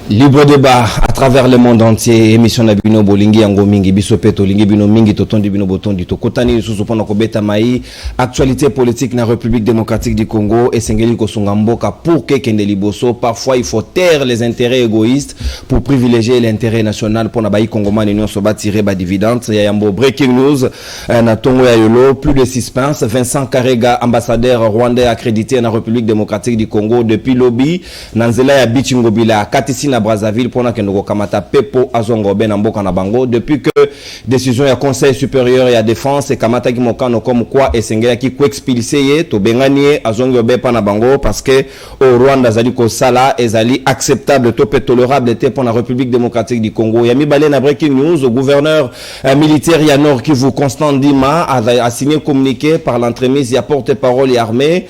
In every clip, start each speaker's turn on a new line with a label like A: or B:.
A: Libre débat à travers le monde entier. Émission na bino bolingi yango mingi biso peto lingi bino mingi totondi bino botondi to kotani susu pona ko beta mai actualité politique na République démocratique du Congo et sengeli ko sunga mboka pour que kende liboso. Parfois il faut taire les intérêts égoïstes pour privilégier l'intérêt national pour na bayi congomani union so batirer ba dividendes. Ya yambo breaking news na tongo ya yolo plus de suspense. Vincent Karega, ambassadeur rwandais accrédité na République démocratique du Congo depuis lobby nanzela ya Bichingobila Katisi na Brazzaville pour n'akendoko kamata pepo azongobe na mboka na bango depuis que décision ya conseil supérieur ya défense et kamata ki mokano comme quoi esengela ki ko expulser to benganie azongobe pa na bango parce que au Rwanda zali ko sala ezali acceptable to pe tolérable était pour la République démocratique du Congo. Yami balé na breaking news au gouverneur militaire ya Nord Kivu Constant Ndima a signé communiqué par l'entremise ya porte-parole et armée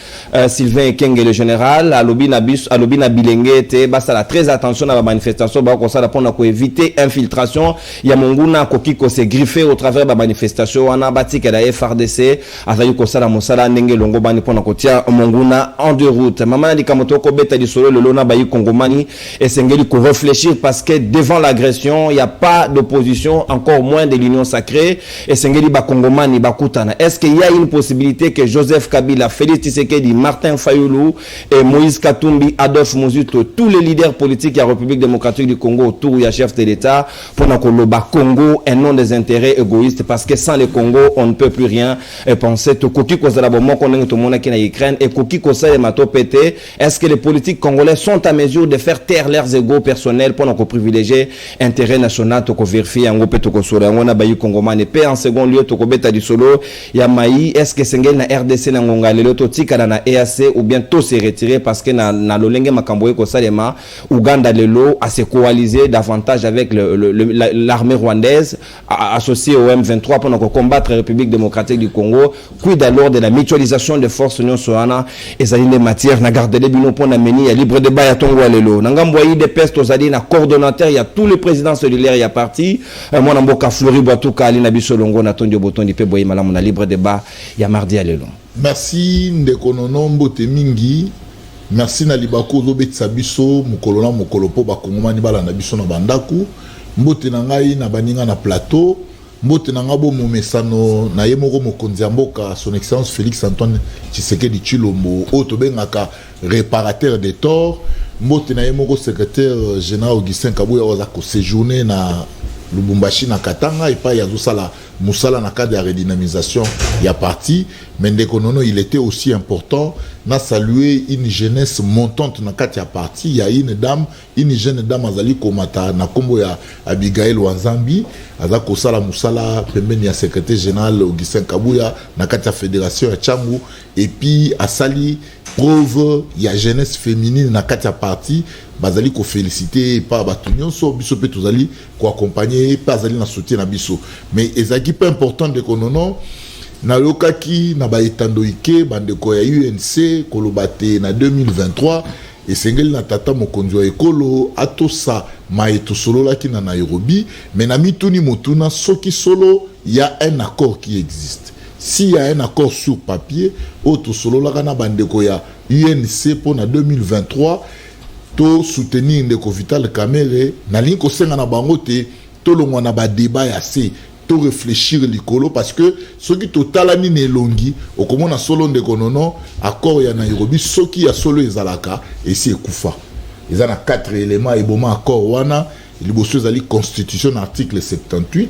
A: Sylvain Ekenge le général à lobina bilenge te basa la très attention à la manifestation ba ko sala pona ko éviter infiltration ya monguna koki ko se griffer au travers ba manifestation wana batika la FRDC azali ko sala mosala ndenge longo bani pona ko tia monguna en deux routes mama ndi kamoto ko beta di solo le lona bayi kongomani et sengeli ko réfléchir parce que devant l'agression il y a pas d'opposition encore moins de l'union sacrée et sengeli ba kongomani ba kutana. Est-ce qu'il y a une possibilité que Joseph Kabila, Félix Tshisekedi, Martin Fayulu et Moïse Katumbi, Adolphe Mouzito, tous les leaders politiques de la République démocratique du Congo autour du chef de l'État pour le Congo et non des intérêts égoïstes parce que sans le Congo on ne peut plus rien penser tout koki ko zala bomo ko ngi to mona ki na Ukraine et koki ko sa mato pété. Est-ce que les politiques congolais sont à mesure de faire taire leurs égos personnels pour nous privilégier intérêt national to ko vérifier ngo peto ko sura ngona bayi kongomani pe en second lieu to ko beta di solo ya mai est-ce que sengel na RDC na ngonga lelo to tika na EAC ou bien to se retirer parce que na lolenge makambo ko salema Uganda lelo à se coaliser davantage avec l'armée rwandaise associée au M23 pour combattre la République démocratique du Congo. Quid alors de la mutualisation des forces union soana et ça des matières na garder les bino pour na meni ya libre débat ya tongo lelo nangamboi de peste aux alliés na coordonnateur il y a tous les présidents solidaires il y a parti moi na mboka Flori Batuka ali na bisolongo na tondio botondi pe boyi malamu na libre débat ya mardi ya lelo.
B: Merci ndeko nono mbote mingi. Merci na libako zobetisa biso mokolo na mokolo po bakongomani bala na biso na bandaku mbote na ngai na baninga na plateau mbote na ngabo momesano na ye moko mokonzi ya mboka son excellence Félix Antoine Tshisekedi Tshilombo oto bengaka réparateur des torts mbote na ye moko secrétaire général Augustin Kabuya oza ko séjourner na Lubumbashi na Katanga et pas yazosala musala na cadre de redynamisation il y a parti mais Ndekonono il était aussi important na saluer une jeunesse montante na kati ya parti il y a une jeune dame azali komata na kombo ya Abigail Wanzambi azako sala musala pembeni ya secrétaire général Augustin Kabuya na kati ya fédération ya Tchangu et puis asali preuve ya jeunesse féminine na kati ya parti bazali ko féliciter pa batunyo so biso pe tozali ko accompagner pa azali na soutien na biso mais ezaki pas important de konono na lokaki na ba etandoike bandeko ya UNC kolobate na 2023 esengeli na tata mokonzi wa ekolo atosa maeto solo laki na Nairobi mais na mituni motuna soki solo il y a un accord qui existe. S'il y a un accord sur papier auto solo la kana bandeko ya UNC pour na 2023 to soutenir ndeko Vital Kamerhe na linko senga na bango te to longwa na ba débat ya se to réfléchir likolo parce que soki totalani ne longi okomona solo ndeko nono accord ya Nairobi soki ya solo ezalaka esi ekufa eza na 4 éléments eboma accord wana liboso ezali constitution article 78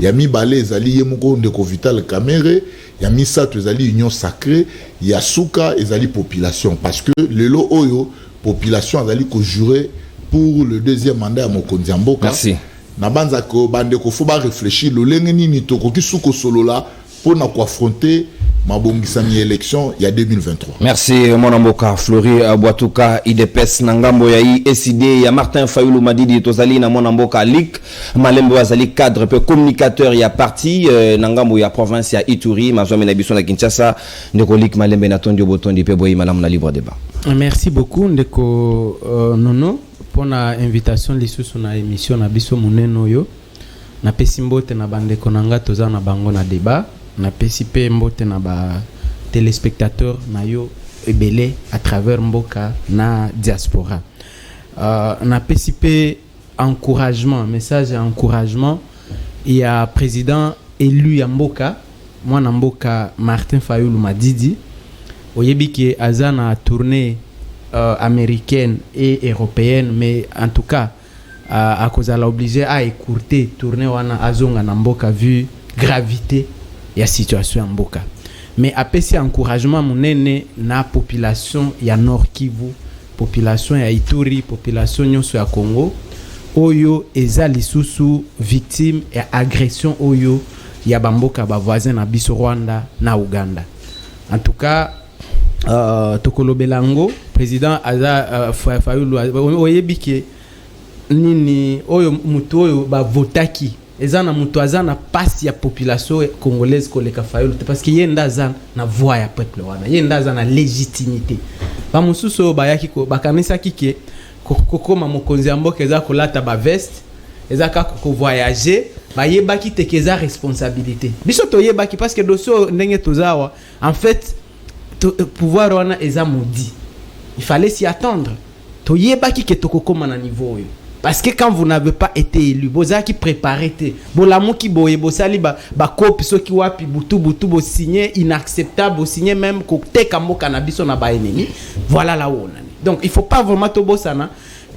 B: ya mibale ezali ye moko ndeko Vital Kamerhe ya misato ezali union sacrée ya suka ezali population parce que lelo oyo population azali ko jurer pour le deuxième mandat à mokonzi ya mboka.
A: Merci.
B: Na banza ko bande ko faut ba réfléchir le lenge nini tokoki suko solo la pour na ko affronter mabongisami élection il y a 2023.
A: Merci mon amboka Flori Bwatuka IDPS nangambo ya SID ya Martin Fayulu Madidi tozali na mon amboka Lik Malembo azali cadre peu communicateur ya parti nangambo ya province ya Ituri mazome na biso na Kinshasa ndeko Lik Malembe na tondio botondi pe boyi malamu na libre débat.
C: Merci beaucoup ndeko Nono pour la invitation lisusu na émission na biso muneno yo na pesi mbote na bandeko nanga toza na bango na débat na pesi pe mbote na ba téléspectateurs na yo ebele à travers mboka na diaspora na PCP encouragement, message encouragement. Il y a président élu ya mboka, moi na mboka Martin Fayulu Madidi. Oyebi ki azana tournée américaine et européenne, mais en tout cas à cause de l'obligé à écourter tournée wana azonga na mboka vu gravité ya situation en mboka. Mais après ces encouragement monene na population ya Nord Kivu, population ya Ituri, population nyonso ya Congo oyo eza lisusu victime ya agression oyo ya bamboka ba voisin na biso Rwanda na Uganda. En tout cas Tokolo Belango président aza Fayulu oyebi ke nini oyo mutu oyo ba votaki ezana mutu azana passe ya population congolaise koleka Fayulu parce que yenda azana na voix ya peuple wana yenda azana légitimité ba mususu bayaki ko bakanisa kike kokoma mokonzi amboka eza kolata ba veste eza ka ko voyager bayebaki tekeza responsabilité biso toyebaki parce que dosso ndenge tozawa en fait pouvoir wana eza maudit il fallait s'y attendre toyebaki ke tokokoma na niveau yo parce que quand vous n'avez pas été élu boza qui préparé te bolamu ki boye bosali ba copie soki wapi butu bo signer inacceptable bo signer même ko teka mboka na biso na ba ennemi voilà la wona donc il faut pas vraiment to bosana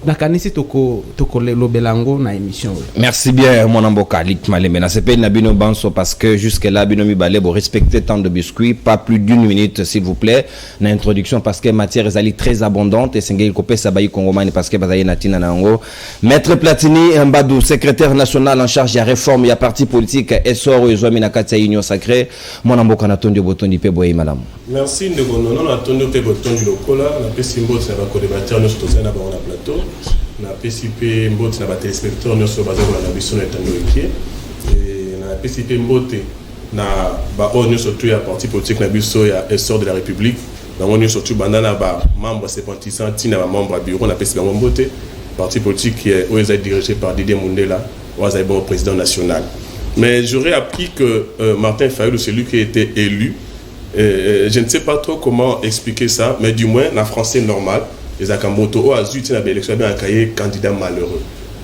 C: nakanisi toko le belango na émission.
A: Merci bien mon amboka Lik Malembe na sepe na bino banso parce que jusque là bino mi balé bo respecter temps de biscuit pas plus d'une minute s'il vous plaît na introduction parce que matière ezali très abondante et sengeli ko pesa bayi kongomani parce que bazali na tina nango. Maître Platini Mbadou secrétaire national en charge ya réforme ya parti politique essor ezwami na kati ya union sacrée mon amboka na tondi botondi pe boye madame.
D: Merci ndeko nono na tondi pe botondi lokola na pe simbo c'est ba co-débatteur nous tous na ba on a plateau. Na PCP mbote na ba téléspectateurs nyonso bazako na biso na tando ekie et na PCP mbote na ba onyo surtout ya parti politique na biso ya essor de la République na onyo surtout bandana ba membre sympathisant tina ba membre bureau na PCP mbote parti politique qui est dirigé par Didier Mundela ouaza bon président national. Mais j'aurais appris que Martin Fayulu celui qui a été élu je ne sais pas trop comment expliquer ça mais du moins la français normal les Akamboto au Azu tient l'élection bien un candidat malheureux.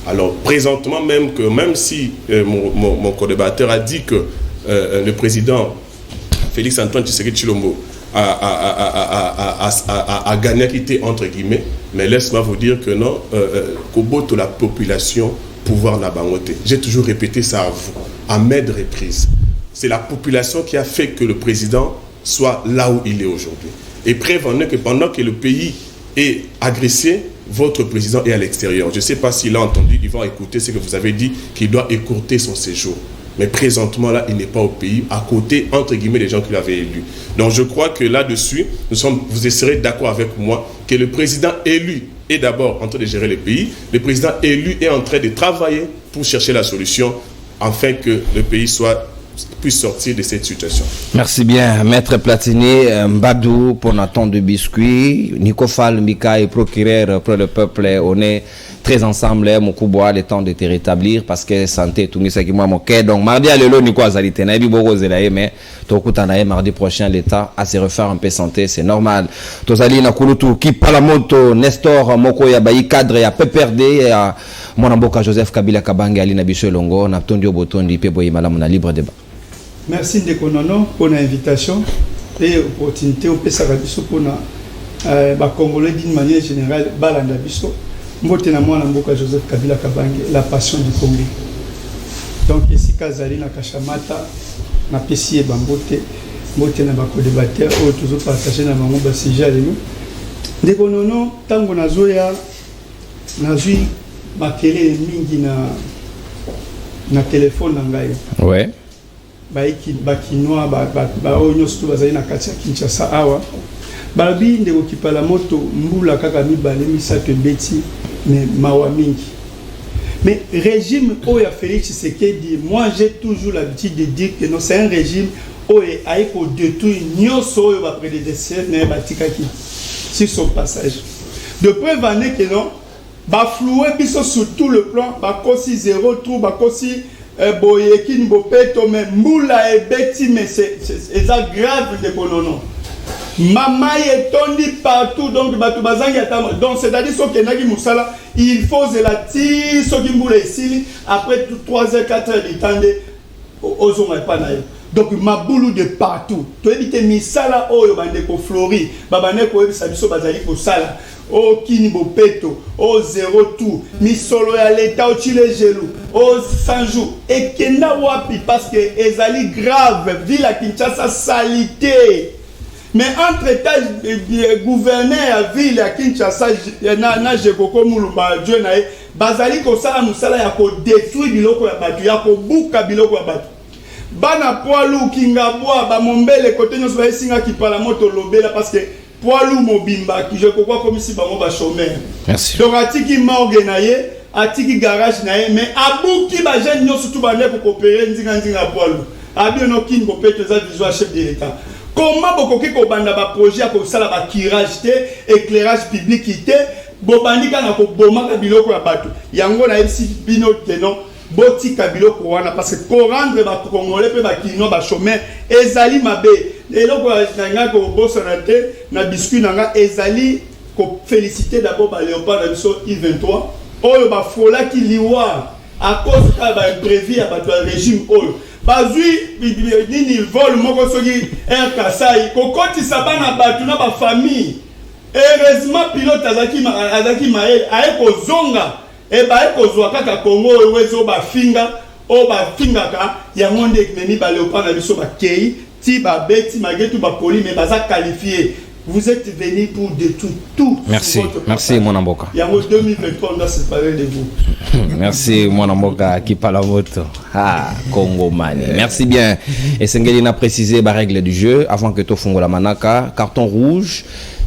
D: Alors présentement même si mon co-débatteur a dit que le président Félix Antoine Tshisekedi Tshilombo a gagné quitté entre guillemets, mais laisse-moi vous dire que non, Koboto la population pouvoir n'a bangoté. J'ai toujours répété ça à vous, à maintes reprises. C'est la population qui a fait que le président soit là où il est aujourd'hui. Et prévenez que pendant que le pays est agressé, votre président est à l'extérieur. Je ne sais pas s'il a entendu, il va écouter ce que vous avez dit, qu'il doit écourter son séjour. Mais présentement, là, il n'est pas au pays, à côté, entre guillemets, des gens qui l'avaient élu. Donc, je crois que là-dessus, vous serez d'accord avec moi que le président élu est d'abord en train de gérer le pays. Le président élu est en train de travailler pour chercher la solution, afin que le pays puisse sortir de cette situation.
A: Merci bien, Maître Platini Mbadou pour notre temps de biscuit. Nico Fall Mika est procureur pour le peuple. On est très ensemble, mon coubois, le temps de te rétablir parce que santé, tout ça qui m'a moqué. Donc, mardi à l'élo, Nico Azalite, Nabi Bogo Zelaye, mais Tokutanae, mardi prochain, l'État à se refaire un peu santé, c'est normal. Tozali Nakulutu, qui Palamoto, Nestor, Moko Yabayi, cadre, ya PPRD, ya Monamboka Joseph Kabila Kabange, Ali Nabiso Longo, Naptondio Botondi, Peboyi Malamuna, libre débat.
E: Merci Ndeko Nono pour l'invitation et l'opportunité au PSAGABISO pour les Congolais d'une manière générale, Balanda Biso, Mbote na mwana mboka Joseph Kabila Kabange, la passion du Congo. Donc ici Kazali na Kashamata, na Pessi et Bambote, Mbote na bako débatteur, ou toujours partagé na mango basija avec nous. Ndeko Nono, tango na zoya, na zui makele mingi na téléphone na ngai.
A: Ouais.
E: Bakinois baonyo surtout bazali na kati ya Kinshasa awa balabi ndeko kipala moto mbula kaka mibale misato beti mais mawa mingi mais régime oya Félix Tshisekedi moi j'ai toujours l'habitude de dire que non c'est un régime oya aiko détruire nyoso oyo ba prédécesseur mais batikaki sur son passage de preuve en est que non ba flouer biso sur tout le plan ba kosi zéro trou ba kosi boyekin bopeto mais mbula et beti mais c'est grave de bonono Maman est tondi partout, donc donc c'est-à-dire ce qui est Moussala, il faut zélati, ce qui moule ici, après 3h, 4h du temps aux hommes pas naïfs. Donc ma boulou de partout. Tu évites misala oyo bande ko flori, babane ko ebisa biso bazali ko sala. O kini bopeto, o zéro tout, mi solo ya l'état o chile gelou, o 100 jours. Et kenda wapi parce que ezali grave, ville à Kinshasa salité. Mais entre gouverneur à ville à Kinshasa na jekoko mulumba Dieu na bazali ko sala musala ya ko détruire biloko ya batu, ya ko buka biloko ya batu. Bana poilu kingabwa ba mombele côté nyonso ba singa ki pala moto lobela parce que poilu mobimba ki je crois comme si ba mo ba chômeur.
A: Merci.
E: Donc atiki morgue na ye, atiki garage na ye, mais abuki ba jeune nyonso tout ba ne ko coopérer nzinga poilu. Abi no kin ko peto za visuel chef de l'état. Comment bokoki ko banda ba projet ko sala ba kirage te, éclairage public te, bobandika na ko boma ka biloko ya bato. Yango na esi bino tenon boti kabilo kowana parce que pour rendre ba congolais pe ba kino ba chômeur ezali mabe eloko nanga ko bosana te na biscuit nanga ezali ko féliciter d'abord ba Léopard na biso I23 oyo ba fola ki liwa à cause ka ba imprévu ba régime oyo bazui nini vol moko soki un kasai ko kotisa bana batu na ba famille heureusement pilote azaki mael aye ko zonga et bah kozwa kaka Congo wezo ba finga o ba finga ka ya monde ekmeni ba Léopard na biso ba kei ti ba beti magetu ba poli mais baza qualifié. Vous êtes venu pour détruire tout.
A: Merci, merci mon amboka.
E: Il y a 2023 on doit se parler de vous.
A: Merci mon amboka qui parle moto. Ah, Congo Mani. Merci bien. Et Sengeli n'a précisé la règle du jeu avant que tu fongo la manaka. Carton rouge.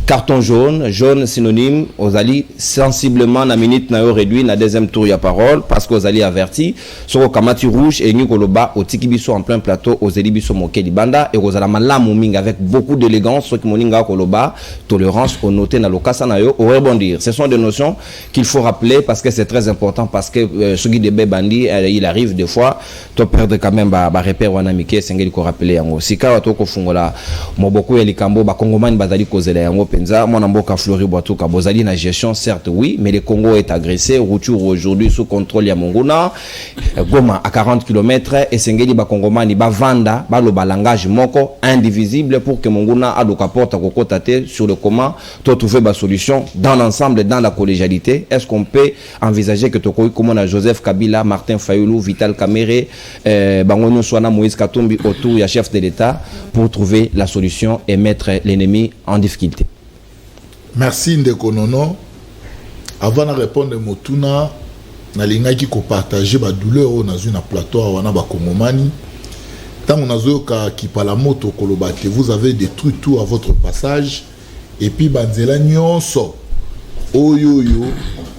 A: Carton jaune, jaune synonyme, aux alliés sensiblement na minute na yo réduit na deuxième tour ya parole parce qu'aux alliés avertis sur kamati rouge et Nikoloba au tikibiso en plein plateau aux elibiso moké libanda et aux alama ming avec beaucoup d'élégance ce qui moninga koloba tolérance au noter na lokasa na yo au rebondir. Ce sont des notions qu'il faut rappeler parce que c'est très important parce que ce qui de bandi il arrive des fois to perdre quand même ba repère wana mike sengeli ko rappeler yango sika wato ko fungola moboko ya likambo ba kongomani bazali kozela yango mon amboka Flori Boitouka bozali na gestion certes oui mais le Congo est agressé retour aujourd'hui sous contrôle ya Monguna Goma à 40 km et sengeli ba kongomani ba vanda ba lo langage moko indivisible pour que Monguna adoka porte kokotate sur le comment to trouver ba solution dans l'ensemble dans la collégialité. Est-ce qu'on peut envisager que to comme on a Joseph Kabila, Martin Fayulu, Vital Kamerhe bangonyo swana Moïse Katumbi autour ya chef de l'État pour trouver la solution et mettre l'ennemi en difficulté?
B: Merci Ndeko Nono. Avant de répondre à Motuna, nalinga ki ko partager ba douleur au nazu na plateau wana ba Kongomani. Tant on azo ka ki pala moto kolobate, vous avez détruit tout à votre passage et puis banzela nyonso oyoyo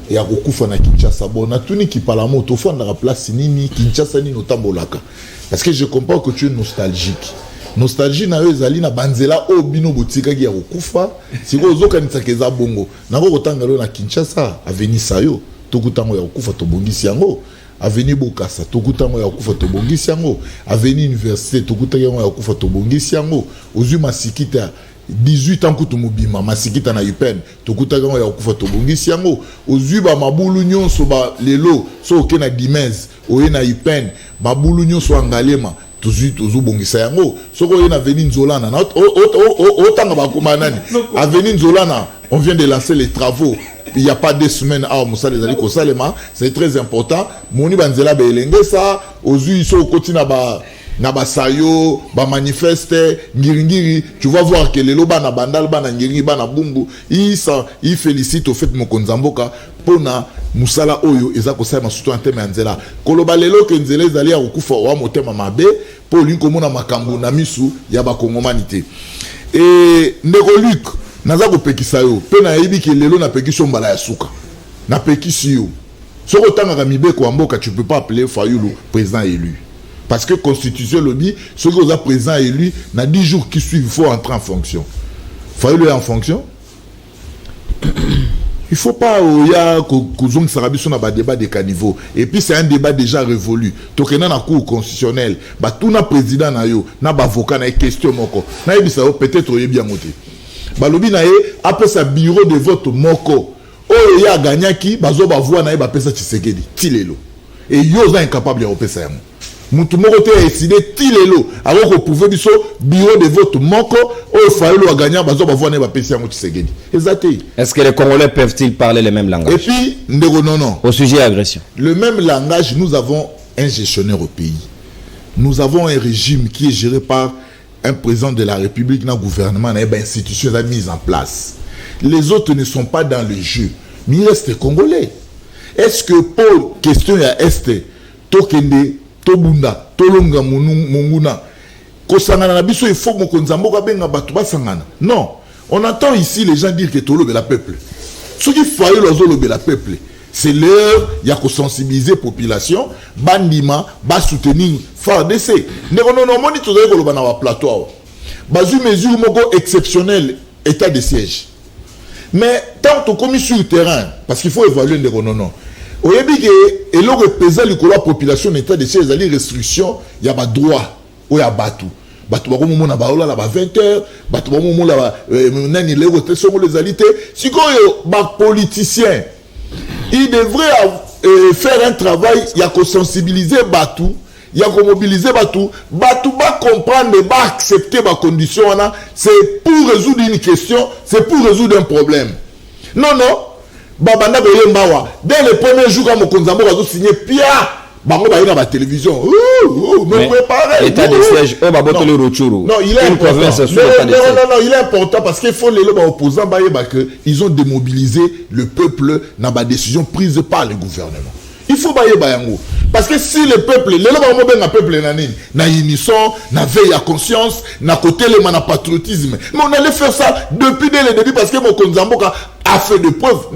B: ya kokufa na Kinshasa bona tuni ki pala moto fanda la place nini Kinshasa ni notambolaka parce que je comprends que tu es nostalgique. Nostalgie na yo ezali na banzela o bino botika ki ya kokufa siko ozokanisa keza bongo nako kotanga lo na Kinshasa aveni sayo tokutango ya kokufa to bongisi yango aveni Bokassa tokutango ya kokufa to bongisi yango aveni université tokutango ya kokufa to bongisi yango ozui masikita 18 ans kutu mobima masikita na UPN tokutango ya kokufa to bongisi yango ozui ba mabulu nyonso ba lelo so okena dimez oye na UPN mabulu nyonso angalema toujours bongisa yango soko yena veni nzolana na otanga bakoma nani aveni nzolana on vient de lancer les travaux il y a pas 2 semaines à Moussa les ali ko salema c'est très important moni banzela be elenge ça ozui so kotina ba na basayo ba manifeste ngiringiri tu vas voir que les loba na bandal bana ngiringi bana bumbu il félicite au fait mokonzamboka pona musala oyo eza ko sala masuto anteme nzela koloba lelo ke nzela ezali ya kokufa wa motema mabe po linko mona makambo na misu ya ba kongomanité et ndeko Luc naza ko pekisa yo pe na yebi ke lelo na pekisho mbala ya suka na pekisi yo soko tanga ka mibeko amboka tu peux pas appeler Fayulu président élu parce que constitution lobby ceux qui sont président élu na 10 jours qui suivent il faut entrer en fonction. Fayulu est en fonction. Il faut pas que Sarabiso na ba débat de caniveau et puis c'est un débat déjà révolu. Tokena na cour constitutionnelle, ba tout na président na yo, na ba avocat na question moko. Na yebisa peut-être oyebi yangote. balobi na ye après sa bureau de vote moko oyo ya gagnaki bazo ba voix na ye ba pesa Tshisekedi tilelo et yo za incapable ya pesa yango mutu moko te décidé tilelo alors qu'on pouvait biso bureau de vote moko oyo Fayulu a gagné bazo ba voix na ye ba pesa yango Tshisekedi ezate.
A: Est-ce que les Congolais peuvent-ils parler le même langage?
B: Et puis ndeko non
A: au sujet de l'agression,
B: le même langage. Nous avons un gestionnaire au pays, nous avons un régime qui est géré par un président de la République, un gouvernement, une institution mise en place. Les autres ne sont pas dans le jeu. Mais il reste congolais. Est-ce que pour question ya este tokende tobunda tolonga monguna kosangana na biso il faut que konzambo ka benga batu basangana? Non, on entend ici les gens dire que tolobe la peuple. Ce qui faille lobe la peuple. C'est l'heure, il y a qu'à sensibiliser la population, bandima, bas soutenir, FARDC. Non, moni tout le monde na plateau. Basu mesure moko exceptionnelle, état de siège. Mais tant qu'on commis sur le terrain, parce qu'il faut évaluer les non. Au début, et le représentant la population, état de siège, les restrictions, il y a pas droit, ou il y a batou. Batou ba momo na baola la ba 20h, batou ba momo la ba nani les restrictions les alités. Si quoi ba politicien il devrait faire un travail, il y a qu'à sensibiliser Batou, il y a qu'à mobiliser Batou. Batou va comprendre, va accepter ma condition. C'est pour résoudre une question, c'est pour résoudre un problème. Non, non. Babanda Beye Mbawa. Dès le premier jour, quand mon Konzambo a signé Pia, Bango Baye dans la télévision.
A: L'état de siège,
B: non, il est important. Non, il est important parce qu'il faut les opposants ils ont démobilisé le peuple dans la décision prise par le gouvernement. Il faut bailler bayango parce que si le peuple, le peuple na unisson, na veille à conscience, na côté le na patriotisme. Mais on allait faire ça depuis dès le début parce que mon Konzamboka a fait des preuves.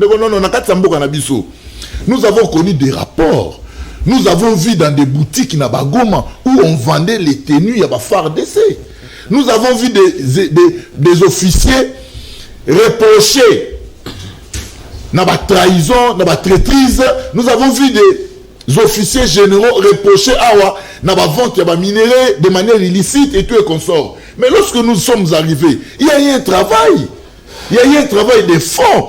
B: Nous avons connu des rapports. Nous avons vu dans des boutiques na Bagoma où on vendait les tenues à FARDC. Nous avons vu des officiers reprochés na trahison, na traîtrise. Nous avons vu des officiers généraux reprochés na vente ya minéraux de manière illicite et tout et consort. Mais lorsque nous sommes arrivés, il y a eu un travail. Il y a eu un travail de fond.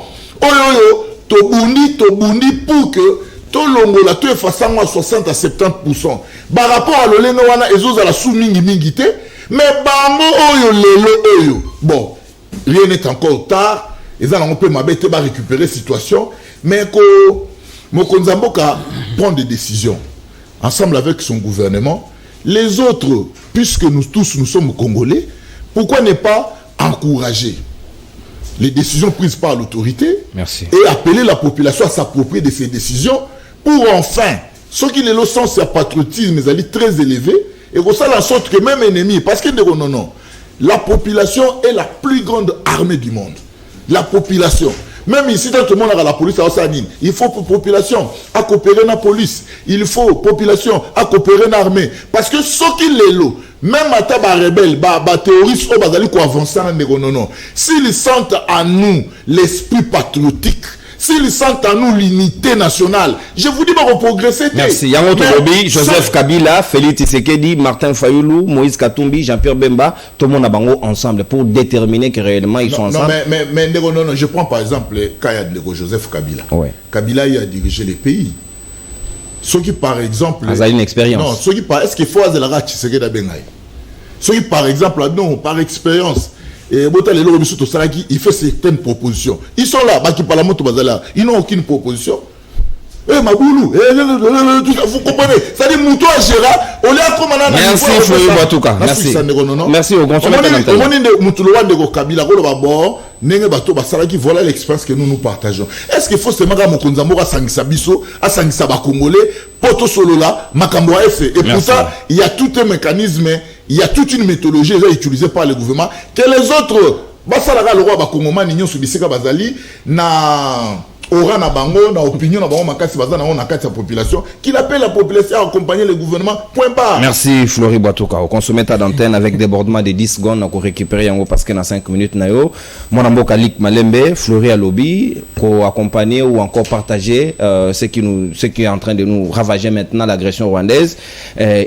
B: Tobundi pour que Tolongola tu es face à 60 à 70%. Par rapport à l'oleno wana ezos à la sous mingi te, mais bango oyo lelo oyo. Bon, rien n'est encore tard. Et ça on peut m'abêter ba récupérer situation, mais ko Mokonzamboka prend des décisions ensemble avec son gouvernement. Les autres, puisque nous tous nous sommes congolais, pourquoi ne pas encourager les décisions prises par l'autorité et appeler la population à s'approprier de ces décisions pour enfin, ceux qui le sens c'est patriotisme, ils allaient très élevé et que ça en sorte que même ennemi, parce que non, la population est la plus grande armée du monde. La population. Même ici, dans tout le monde a la police, il faut population à coopérer dans la police. Il faut population à coopérer dans l'armée. Parce que ceux qui les lots, même à ta rebelle, terroriste, s'ils sentent à nous l'esprit patriotique, s'ils sentent à nous l'unité nationale, je vous dis qu'on va progresser.
A: Merci. Yango Torobi, Joseph Kabila, Félix Tshisekedi, Martin Fayulu, Moïse Katumbi, Jean-Pierre Bemba, tout le monde a bango ensemble pour déterminer que réellement ils sont ensemble.
B: Mais non, je prends par exemple Kaya de Joseph Kabila. Ouais. Kabila il a dirigé les pays. Ceux qui par exemple.
A: Ils ont une expérience.
B: Non, ceux qui par est-ce qu'il faut Azelara Tshisekedi à Bengaï. Ceux qui par exemple, non, par expérience. Et il fait certaines propositions. Ils sont là, ils n'ont aucune proposition. Maboulou, vous comprenez? Ça dit Moutou à Gérard, on est à Komana.
A: Merci, Fleury Boatouka. Merci. Merci au consommateur.
B: Voilà l'expérience que nous partageons. Est-ce qu'il faut se mettre à Mokonzambo, à Sangisa Bisso, à Sangisa Bakongolais, Poto Solola, Makambo F. Et pour ça, il y a tout un mécanisme, il y a toute une méthodologie utilisée par le gouvernement que les autres. Basalaga le roi Bakongoma Nignon Subiseka Bazali na aura na bango na opinion na bango makasi baza na kati ya population qu'il appelle la population à accompagner le gouvernement point barre.
A: Merci Flori Boatoka. On consomme ta d'antenne avec débordement de 10 secondes on récupérer yango parce que dans 5 minutes na yo mon mboka Lik Malembe Flori à lobby ko accompagner ou encore partager ce qui est en train de nous ravager maintenant l'agression rwandaise.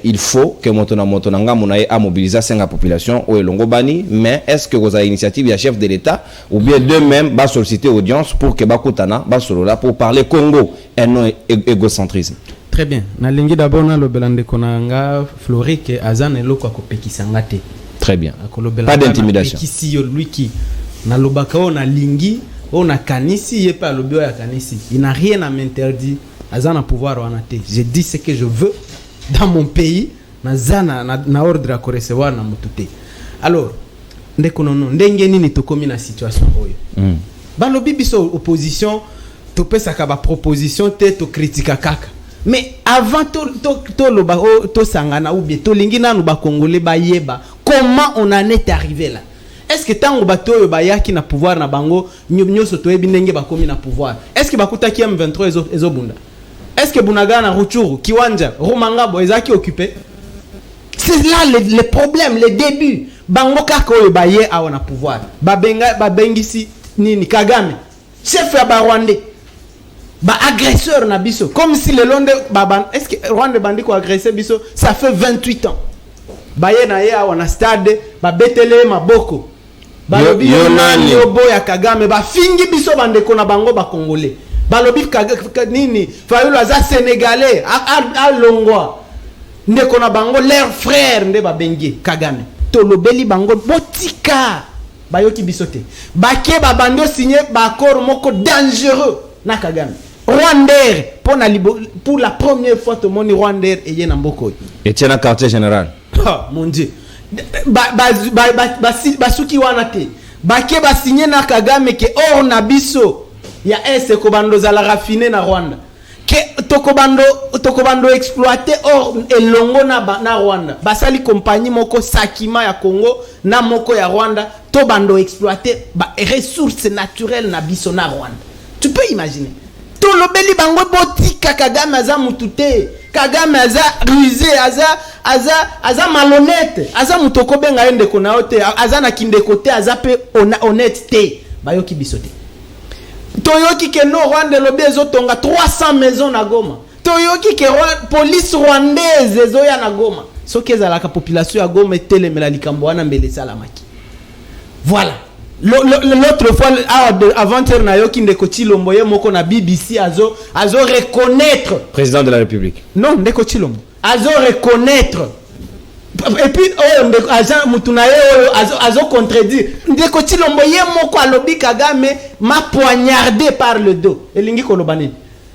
A: Il faut que motonanga monaye a mobiliser la population au Elongo Bani, mais est-ce que vous avez initiative ya chef de l'État ou bien d'eux-mêmes va solliciter audience pour que bakutana là pour parler Congo et non égocentrisme.
C: Très bien. Nalingi d'abord na lobelande konanga Flori que azan eloko akopekisanga te.
A: Très bien. Pas d'intimidation.
C: Kisi yo lui qui na lobaka na lingi on a kanisi yé pas lobio ya kanisi. Il n'a rien à m'interdire. Azan a pouvoir wana te. Je dis ce que je veux dans mon pays. Na zana na ordre à recevoir na mutute. Alors ndeko nono ndenge nini tokomi na situation oyo. Balobi biso opposition to pesa ka ba proposition te to critique kaka. Mais avant to loba to sangana ou bien to lingi na ba congolais ba yeba comment on en est arrivé là. Est-ce que tango bato yo ba yaki na pouvoir na bango nyoso to ebi ndenge ba komi na pouvoir. Est-ce que bakuta ki M23 ezo bunda. Est-ce que Bunaga na Ruchuru Kiwanja Rumanga bo ezaki occupé. C'est là le problème, le début. Bango kako yo ba ye a na pouvoir. Babengisi nini Kagame chef ya ba Rwandais ba agresseur na biso comme si le londe baba est-ce que Rwanda bandi ko agresser biso ça fait 28 ans ba ye na ye a stade ba betele maboko ba lobi yo boya Kagame ba fingi biso bande ko na bango ba congolais ba lobi nini Fayulu aza sénégalais a longwa ndeko na bango leur frère nde ba bengi Kagame to lobeli bango botika bayoki bisote bake babando signé bakor moko dangereux na Kagame Rwandais pour la première fois tout le monde Rwandais et yena mboko
A: et tiens quartier général
C: mon dieu basuki wana te bake ba signé na Kagame ke or na biso ya ese ko bando za la raffiner na Rwanda ke tokobando exploiter or elongo na Rwanda basali compagnie moko Sakima ya Congo na moko ya Rwanda to bando exploiter ba ressources naturelles na biso na Rwanda. Tu peux imaginer to lobeli bango botika Kagame aza mutute Kagame aza rusé aza malhonnête aza mutoko benga ende kona ote aza na kindeko te aza pe honnête te bayoki bisote. Toyoki ke no Rwanda lobi ezotonga 300 maisons na Goma. Toyoki ke police rwandaise ezoya na Goma. Soki ezalaka population ya Goma etelemela likambo wana mbele salamaki. Voilà. L'autre fois avant-hier na yoki ndeko Chilombo ye moko na BBC azo reconnaître
A: président de la République.
C: Non, ndeko Chilombo. Azo reconnaître. Et puis ndeko agent mutunaye azo contredire. Ndeko Chilombo ye moko alobi Kagame m'a poignardé par le dos. Elingi koloba nini?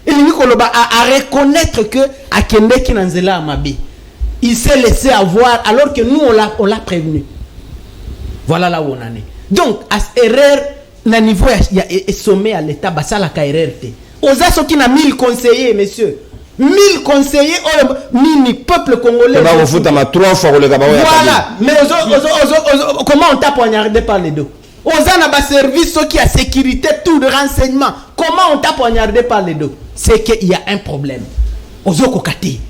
C: Elingi koloba à reconnaître que akende ki nanzela amabi. Il s'est laissé avoir alors que nous on l'a prévenu. Voilà là où on en est. Donc à erreur na niveau ya sommet à l'état basala ka erreur te. Oza soki na 1000 conseillers messieurs. 1000 conseillers mini peuple congolais. Voilà, mais comment on t'a poignardé par les deux? Oza na ba service qui a sécurité tout de renseignement. Comment on t'a poignardé par les deux? C'est qu'il y a un problème. Ozo kokati.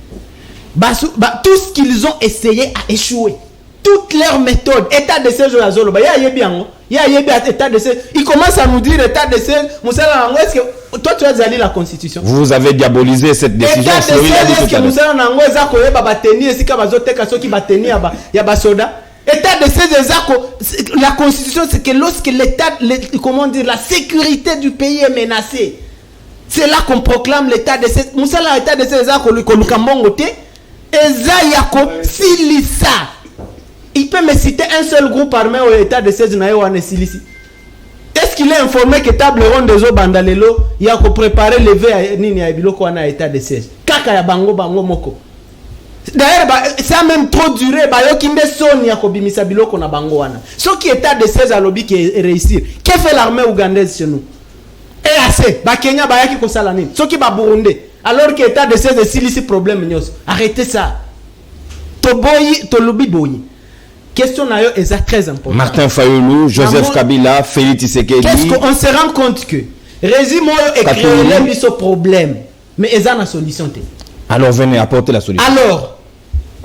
C: Tout ce qu'ils ont essayé a échoué. Toutes leurs méthodes, état de siège à Zolo, il y a état de siège. Il commence à nous dire état de siège. Est-ce que toi tu as allé la constitution?
A: Vous avez diabolisé cette décision.
C: État de siège, est-ce que Moussa Nango Zako Eba Bateni, est-ce que Bazoteka Soki Bateni, Yaba Soda? État de siège, la constitution, c'est que lorsque l'état, comment dire, la sécurité du pays est menacée, c'est là qu'on proclame l'état de siège. Moussa l'état de siège, Zako Lukambongote, Eza Yako Silisa. Il peut me citer un seul groupe armé au état de siège na Yoane Silisi. Est-ce qu'il est informé que table ronde des Bandalelo il a préparé le lever nini ya biloko na état de siège. Kaka ya bango moko. D'ailleurs ça a même trop duré ba yo kimbe soni ya kobimisa biloko na bango wana. Ce qui état de siège à lobby qui réussir. Que fait l'armée ougandaise chez nous? EAC ba Kenya ba yaki ko sala nini? Ce qui ba Burundi alors que état de siège Silisi problème nyos. Arrêtez ça. Toboyi to lobby boyi. Question nayo est très importante.
A: Martin Fayulu, Joseph Kabila, Félix Tshisekedi.
C: Qu'est-ce qu'on se rend compte que régime est créé biso problème mais ils ont une solution.
A: Alors venez apporter la solution.
C: Alors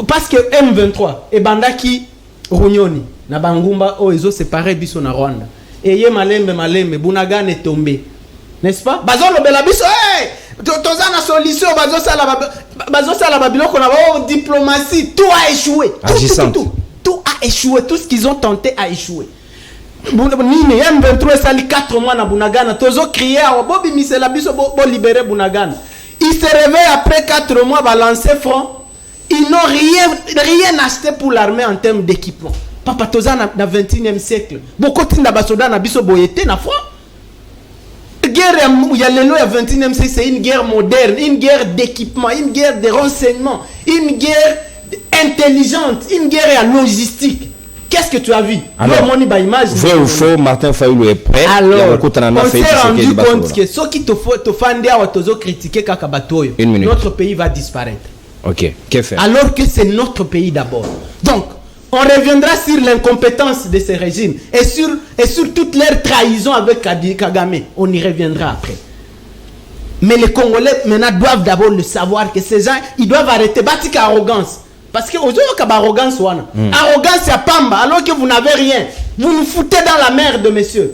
C: parce que M23 et bandaki Runyoni na bangumba ils ont séparé biso na Rwanda et yé malembe Bunagana est tombé, n'est-ce pas? Bazo lobela biso toza na solution bazo sala babiloko na ba diplomatie, tout a échoué. Tout a échoué, tout ce qu'ils ont tenté a échoué. Nini M23 sali 4 mois na Bunagana, tozo crier bobi misela biso bo libérer Bunagana. Ils se réveillent après 4 mois va lancer front. Ils n'ont rien acheté pour l'armée en termes d'équipement. Papa toza na 21e siècle. Beaucoup tinda basoda na biso boyete na front. Guerre il y a le lot 21e siècle, c'est une guerre moderne, une guerre d'équipement, une guerre de renseignement, une guerre intelligente, une guerre à logistique. Qu'est-ce que tu as vu?
A: Alors, vrai ou faux, Martin Fayulu est prêt.
C: Alors, on s'est rendu compte que ce qui te faut critiquer Kakabatoyo, notre pays va disparaître.
A: Ok, qu'est-ce faire?
C: Alors que c'est notre pays d'abord. Donc, on reviendra sur l'incompétence de ces régimes et sur toute leur trahison avec Kagame. On y reviendra après. Mais les Congolais maintenant doivent d'abord le savoir que ces gens, ils doivent arrêter. Batik arrogance. Parce que aujourd'hui, il y a arrogance. Arrogance, c'est Pamba. Alors que vous n'avez rien. Vous nous foutez dans la merde, monsieur.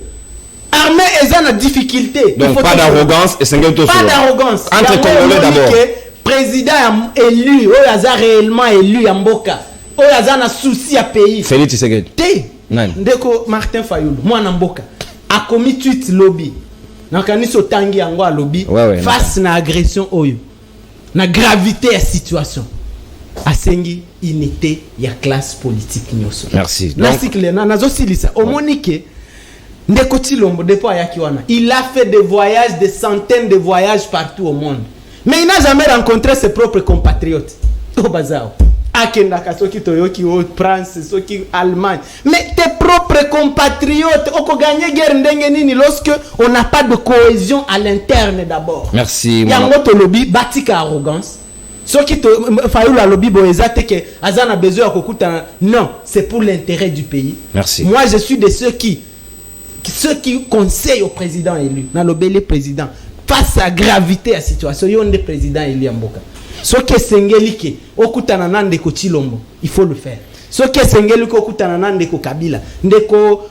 C: Armée est en difficulté.
A: Donc pas d'arrogance et
C: pas d'arrogance.
A: Entre Congolais d'abord.
C: Président élu, il a réellement élu à Mboka. Il a un souci à pays.
A: Félix Tshisekedi.
C: Ndeko Martin Fayulu, moi na Mboka, a commis tweet lobby. Nakani so tangi yango a lobby face na agression oyo. Na gravité la situation. Asengi unité ya classe politique nyoso.
A: Merci.
C: Nasikle na nazosilisa omonike Ndeko Chilombo depuis ayaki wana. Il a fait des voyages, des centaines de voyages partout au monde. Mais il n'a jamais rencontré ses propres compatriotes. Au bazar. Akendaka soki toyoki au France, soki Allemagne. Mais tes propres compatriotes, on gagner guerre ndenge nini lorsque on n'a pas de cohésion à l'interne d'abord.
A: Merci.
C: Yango to lobby batika arrogance. Soki to Fayulu a lobby boezate que azana besoin kokuta non, c'est pour l'intérêt du pays.
A: Merci.
C: Moi je suis de ceux qui conseillent au président élu, na lobele président face à gravité à situation yon de président élu Mboka. Ce qui est sengelike okutana na Ndeko Chilombo, il faut le faire. Ce qui est sengelike okutana na Ndeko Kabila, Ndeko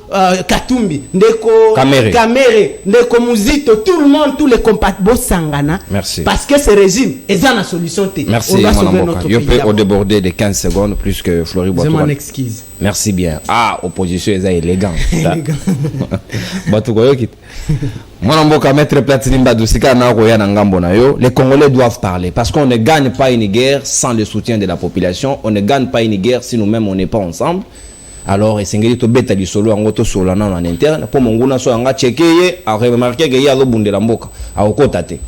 C: Katumbi, Ndeko Kamere, Ndeko Muzito, tout le monde, tous les compatriotes sangana.
A: Merci.
C: Parce que ce régime est une solution.
A: Merci. On doit sauver notre pays. Je peux déborder de 15 secondes plus que Flori Boitoua.
C: Je m'en excuse.
A: Merci bien. Ah, opposition est élégant. Les Congolais doivent parler parce qu'on ne gagne pas une guerre sans le soutien de la population. On ne gagne pas une guerre si nous-mêmes on n'est pas ensemble. Alors, et c'est to beta di solo en auto solo en interne pour mon guna so anga checker a remarquer que y a lo bunde la mboka a okotate.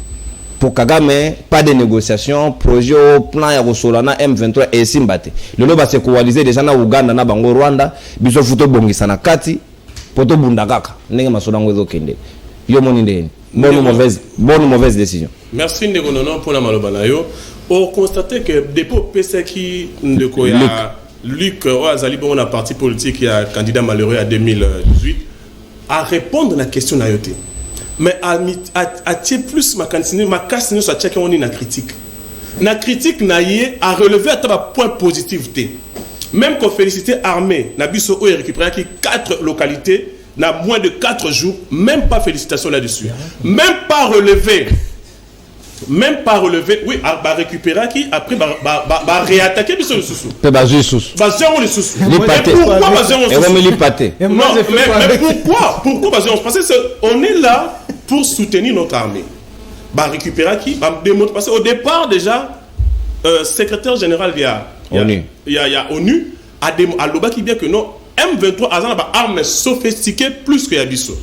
A: Pour Kagame, pas de négociation, projet au plan ya Solana M23 et Simbate. Le loba se coaliser déjà na Uganda na bango Rwanda, biso futo bongisa na kati, poto bundagaka, ndenge masoda ngwezo kende. Yo moni ndeni. Bonne ou mauvaise décision.
D: Merci Ndegonono pour la malobana yo. On constate que depuis Peseki ndeko ya Luc Oazali bon a parti politique il y a candidat malheureux à 2018 à répondre à la question na yoté. Mais à tirer plus ma casse nous soit checker on est na critique. Na critique na yé à relever à un point positivité. Même qu'on féliciter armée, na biso o récupérer qui 4 localités na moins de 4 jours, même pas félicitations là-dessus. Même pas relever, oui, bah récupérer qui après bah réattaquer biso le sous.
A: Pe bazu sous.
D: Bazu on le sous.
A: Pourquoi
D: bazu on
A: sous? Mais
D: pourquoi bazu on? Parce que on est là pour soutenir notre armée. Bah récupérer qui bah démontrer parce qu'au départ déjà secrétaire général il y a ONU à l'oba qui dit que non M23 a une arme sophistiquée plus que Yabiso.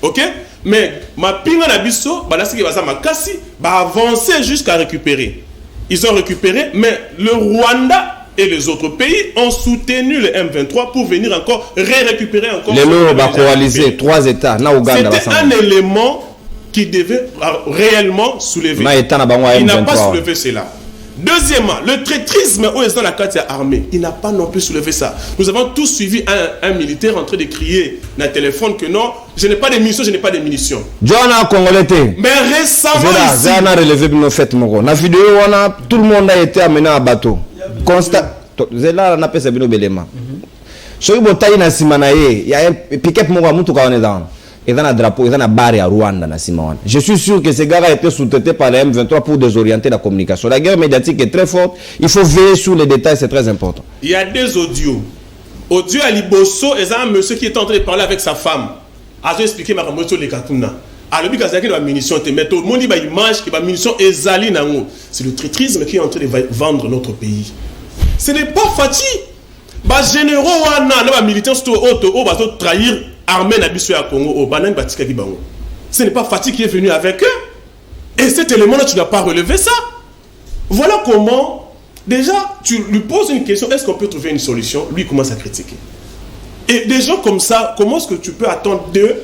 D: OK? Mais ma pinga Yabiso, bah là c'est que ça m'a cassé, bah avancer jusqu'à récupérer. Ils ont récupéré, mais le Rwanda et les autres pays ont soutenu le M23 pour venir encore récupérer encore.
A: Les lots va coaliser 3 États, na Uganda.
D: C'était un élément qui devait réellement soulever. Il n'a pas soulevé cela. Deuxièmement, le traîtrisme où est dans la carte armée, il n'a pas non plus soulevé ça. Nous avons tous suivi un militaire en train de crier dans le téléphone que non, je n'ai pas de munitions, je n'ai pas de munitions.
A: Johanna Congolais.
D: Mais récemment ici...
A: Zana relevé nos fêtes, la vidéo, tout le monde a été amené à bateau. Constat... Zela n'a pas sabino belema. So il botaille na simanaye, il y a un pick-up moko mutu ka onezana. Et dans un drapeau, et dans un bar à Rwanda na Simawan. Je suis sûr que ces gars ont été sous-traités par la M23 pour désorienter la communication. La guerre médiatique est très forte, il faut veiller sur les détails, c'est très important.
D: Il y a des audios. Audio à Liboso, et un monsieur qui est en train de parler avec sa femme. A expliqué ma remoto les katuna. Alors, il y a des munitions, mais tout le monde dit qu'il y a une image, qu'il y a une munition ezali nango. C'est le traîtrisme qui est en train de vendre notre pays. Ce n'est pas Fati. Bah généraux wana na militants auto trahir armée na biso ya Congo au banan batika ki bango. Ce n'est pas Fati qui est venu avec eux. Et cet élément là tu n'as pas relevé ça. Voilà comment déjà tu lui poses une question, est-ce qu'on peut trouver une solution? Lui il commence à critiquer. Et des gens comme ça, comment est-ce que tu peux attendre d'eux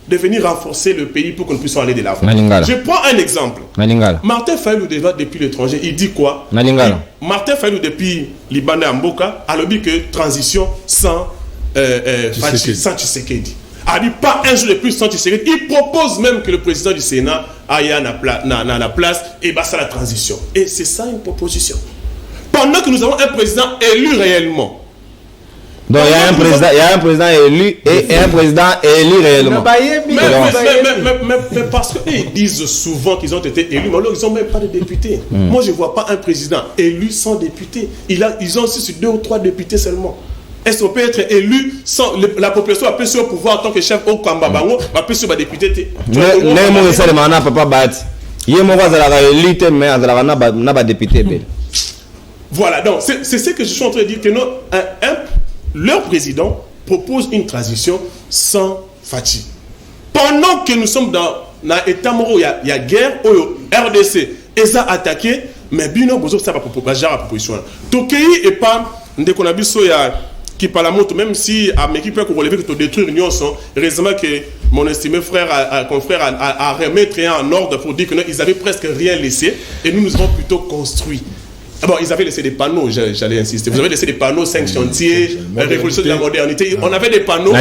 D: de venir renforcer le pays pour qu'on puisse aller de l'avant? Je prends un exemple. Martin Fayulu depuis l'étranger, il dit quoi? Martin Fayulu depuis Liban et Mboka a dit que transition sans Tshisekedi. A dit pas un jour de plus sans Tshisekedi. Il propose même que le président du Sénat aille à la place et basse la transition. Et c'est ça une proposition. Pendant que nous avons un président élu réellement.
A: Donc il y a un président élu et un président élu réellement.
D: Mais parce qu'ils disent souvent qu'ils ont été élus, mais alors ils n'ont même pas de députés. Moi je ne vois pas un président élu sans député. Ils ont aussi 2 ou 3 députés seulement. Est-ce qu'on peut être élu sans la population a plus au pouvoir en tant que chef au Kambabango, a plus sur député? Voilà, donc c'est ce que je suis en train de dire, que leur président propose une transition sans Fati. Pendant que nous sommes dans l'état moro, il y a guerre, RDC, ils ont attaqué, mais Bino Bozo, ça va proposer la proposition. Tokei et pas, dès qu'on a vu ça, qui par la montre, même si à mes équipes pour relever que tu détruire l'Union, heureusement que mon estimé confrère a remettre en ordre pour dire qu'ils avaient presque rien laissé et nous avons plutôt construit. Bon, ils avaient laissé des panneaux, j'allais insister. Vous avez laissé des panneaux, 5 chantiers, révolution de la modernité. On avait des panneaux.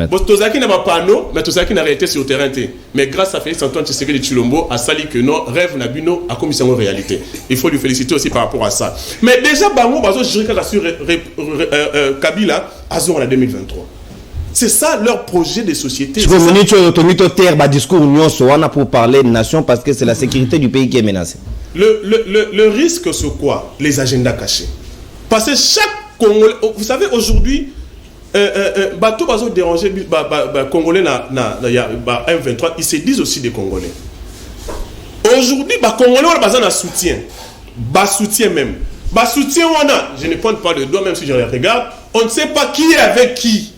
D: Bon, Tozaki n'a pas de panneaux, mais Tozaki n'a été sur le terrain. Mais grâce à Félix Antoine Tshisekedi de Chilombo, à Sali que non, rêve Nabino a commis en réalité. Il faut lui féliciter aussi par rapport à ça. Mais déjà, Bango, Bazo, Jirika, sur Kabila, Azor en 2023. C'est ça leur projet de société.
A: Je veux discours pour parler de nation parce que c'est la sécurité du pays qui est menacée.
D: Le risque, c'est quoi? Les agendas cachés. Parce que chaque Congolais, vous savez, aujourd'hui, bateau va déranger Congolais M23, ils se disent aussi des Congolais. Aujourd'hui, Congolais, on a besoin d'un soutien. Soutien même. Soutien, je ne pointe pas le doigt, même si je les regarde, on ne sait pas qui est avec qui.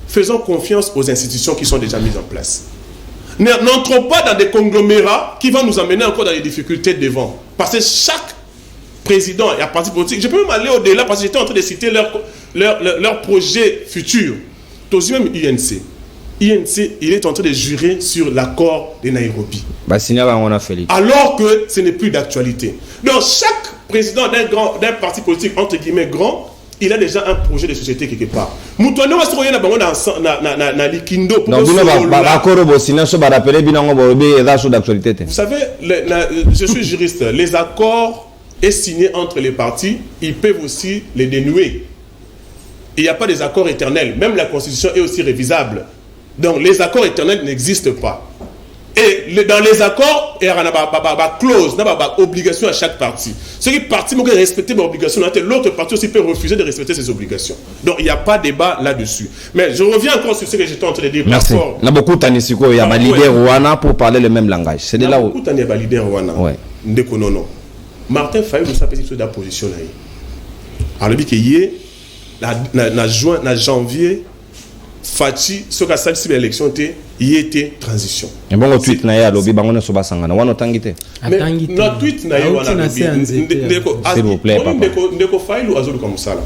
D: Faisons confiance aux institutions qui sont déjà mises en place. N'entrons pas dans des conglomérats qui vont nous amener encore dans les difficultés devant. Parce que chaque président et parti politique, je peux même aller au-delà parce que j'étais en train de citer leur projet futur. Aussi même INC, il est en train de jurer sur l'accord de Nairobi. Alors que ce n'est plus d'actualité. Donc chaque président d'un parti politique, entre guillemets, grand, il a déjà un projet de société quelque part. Vous savez, je suis juriste. Les accords est signé entre les partis, ils peuvent aussi les dénouer. Il n'y a pas des accords éternels. Même la Constitution est aussi révisable. Donc les accords éternels n'existent pas. Et dans les accords, il y a une clause, une obligation à chaque parti. Ce qui parti peut respecter mes obligations, l'autre parti aussi peut refuser de respecter ses obligations. Donc il n'y a pas de débat là-dessus. Mais je reviens encore sur ce que j'étais en train de dire.
A: Merci. Il y a beaucoup de il y a un leader Rwanda pour parler le même langage. C'est de là où.
D: Il y a beaucoup de leader Rwanda. Non. Martin Fayulu, ça peut être la position là. Alors, il dit que en janvier, Fati, ce qu'a salué l'élection, il était transition.
A: Et bon, le tweet n'a lobby, bango soba sangana. Wana tangite.
D: Mais notre tweet n'a s'il vous plaît, papa. Ndeko Fayulu azolu kamusala.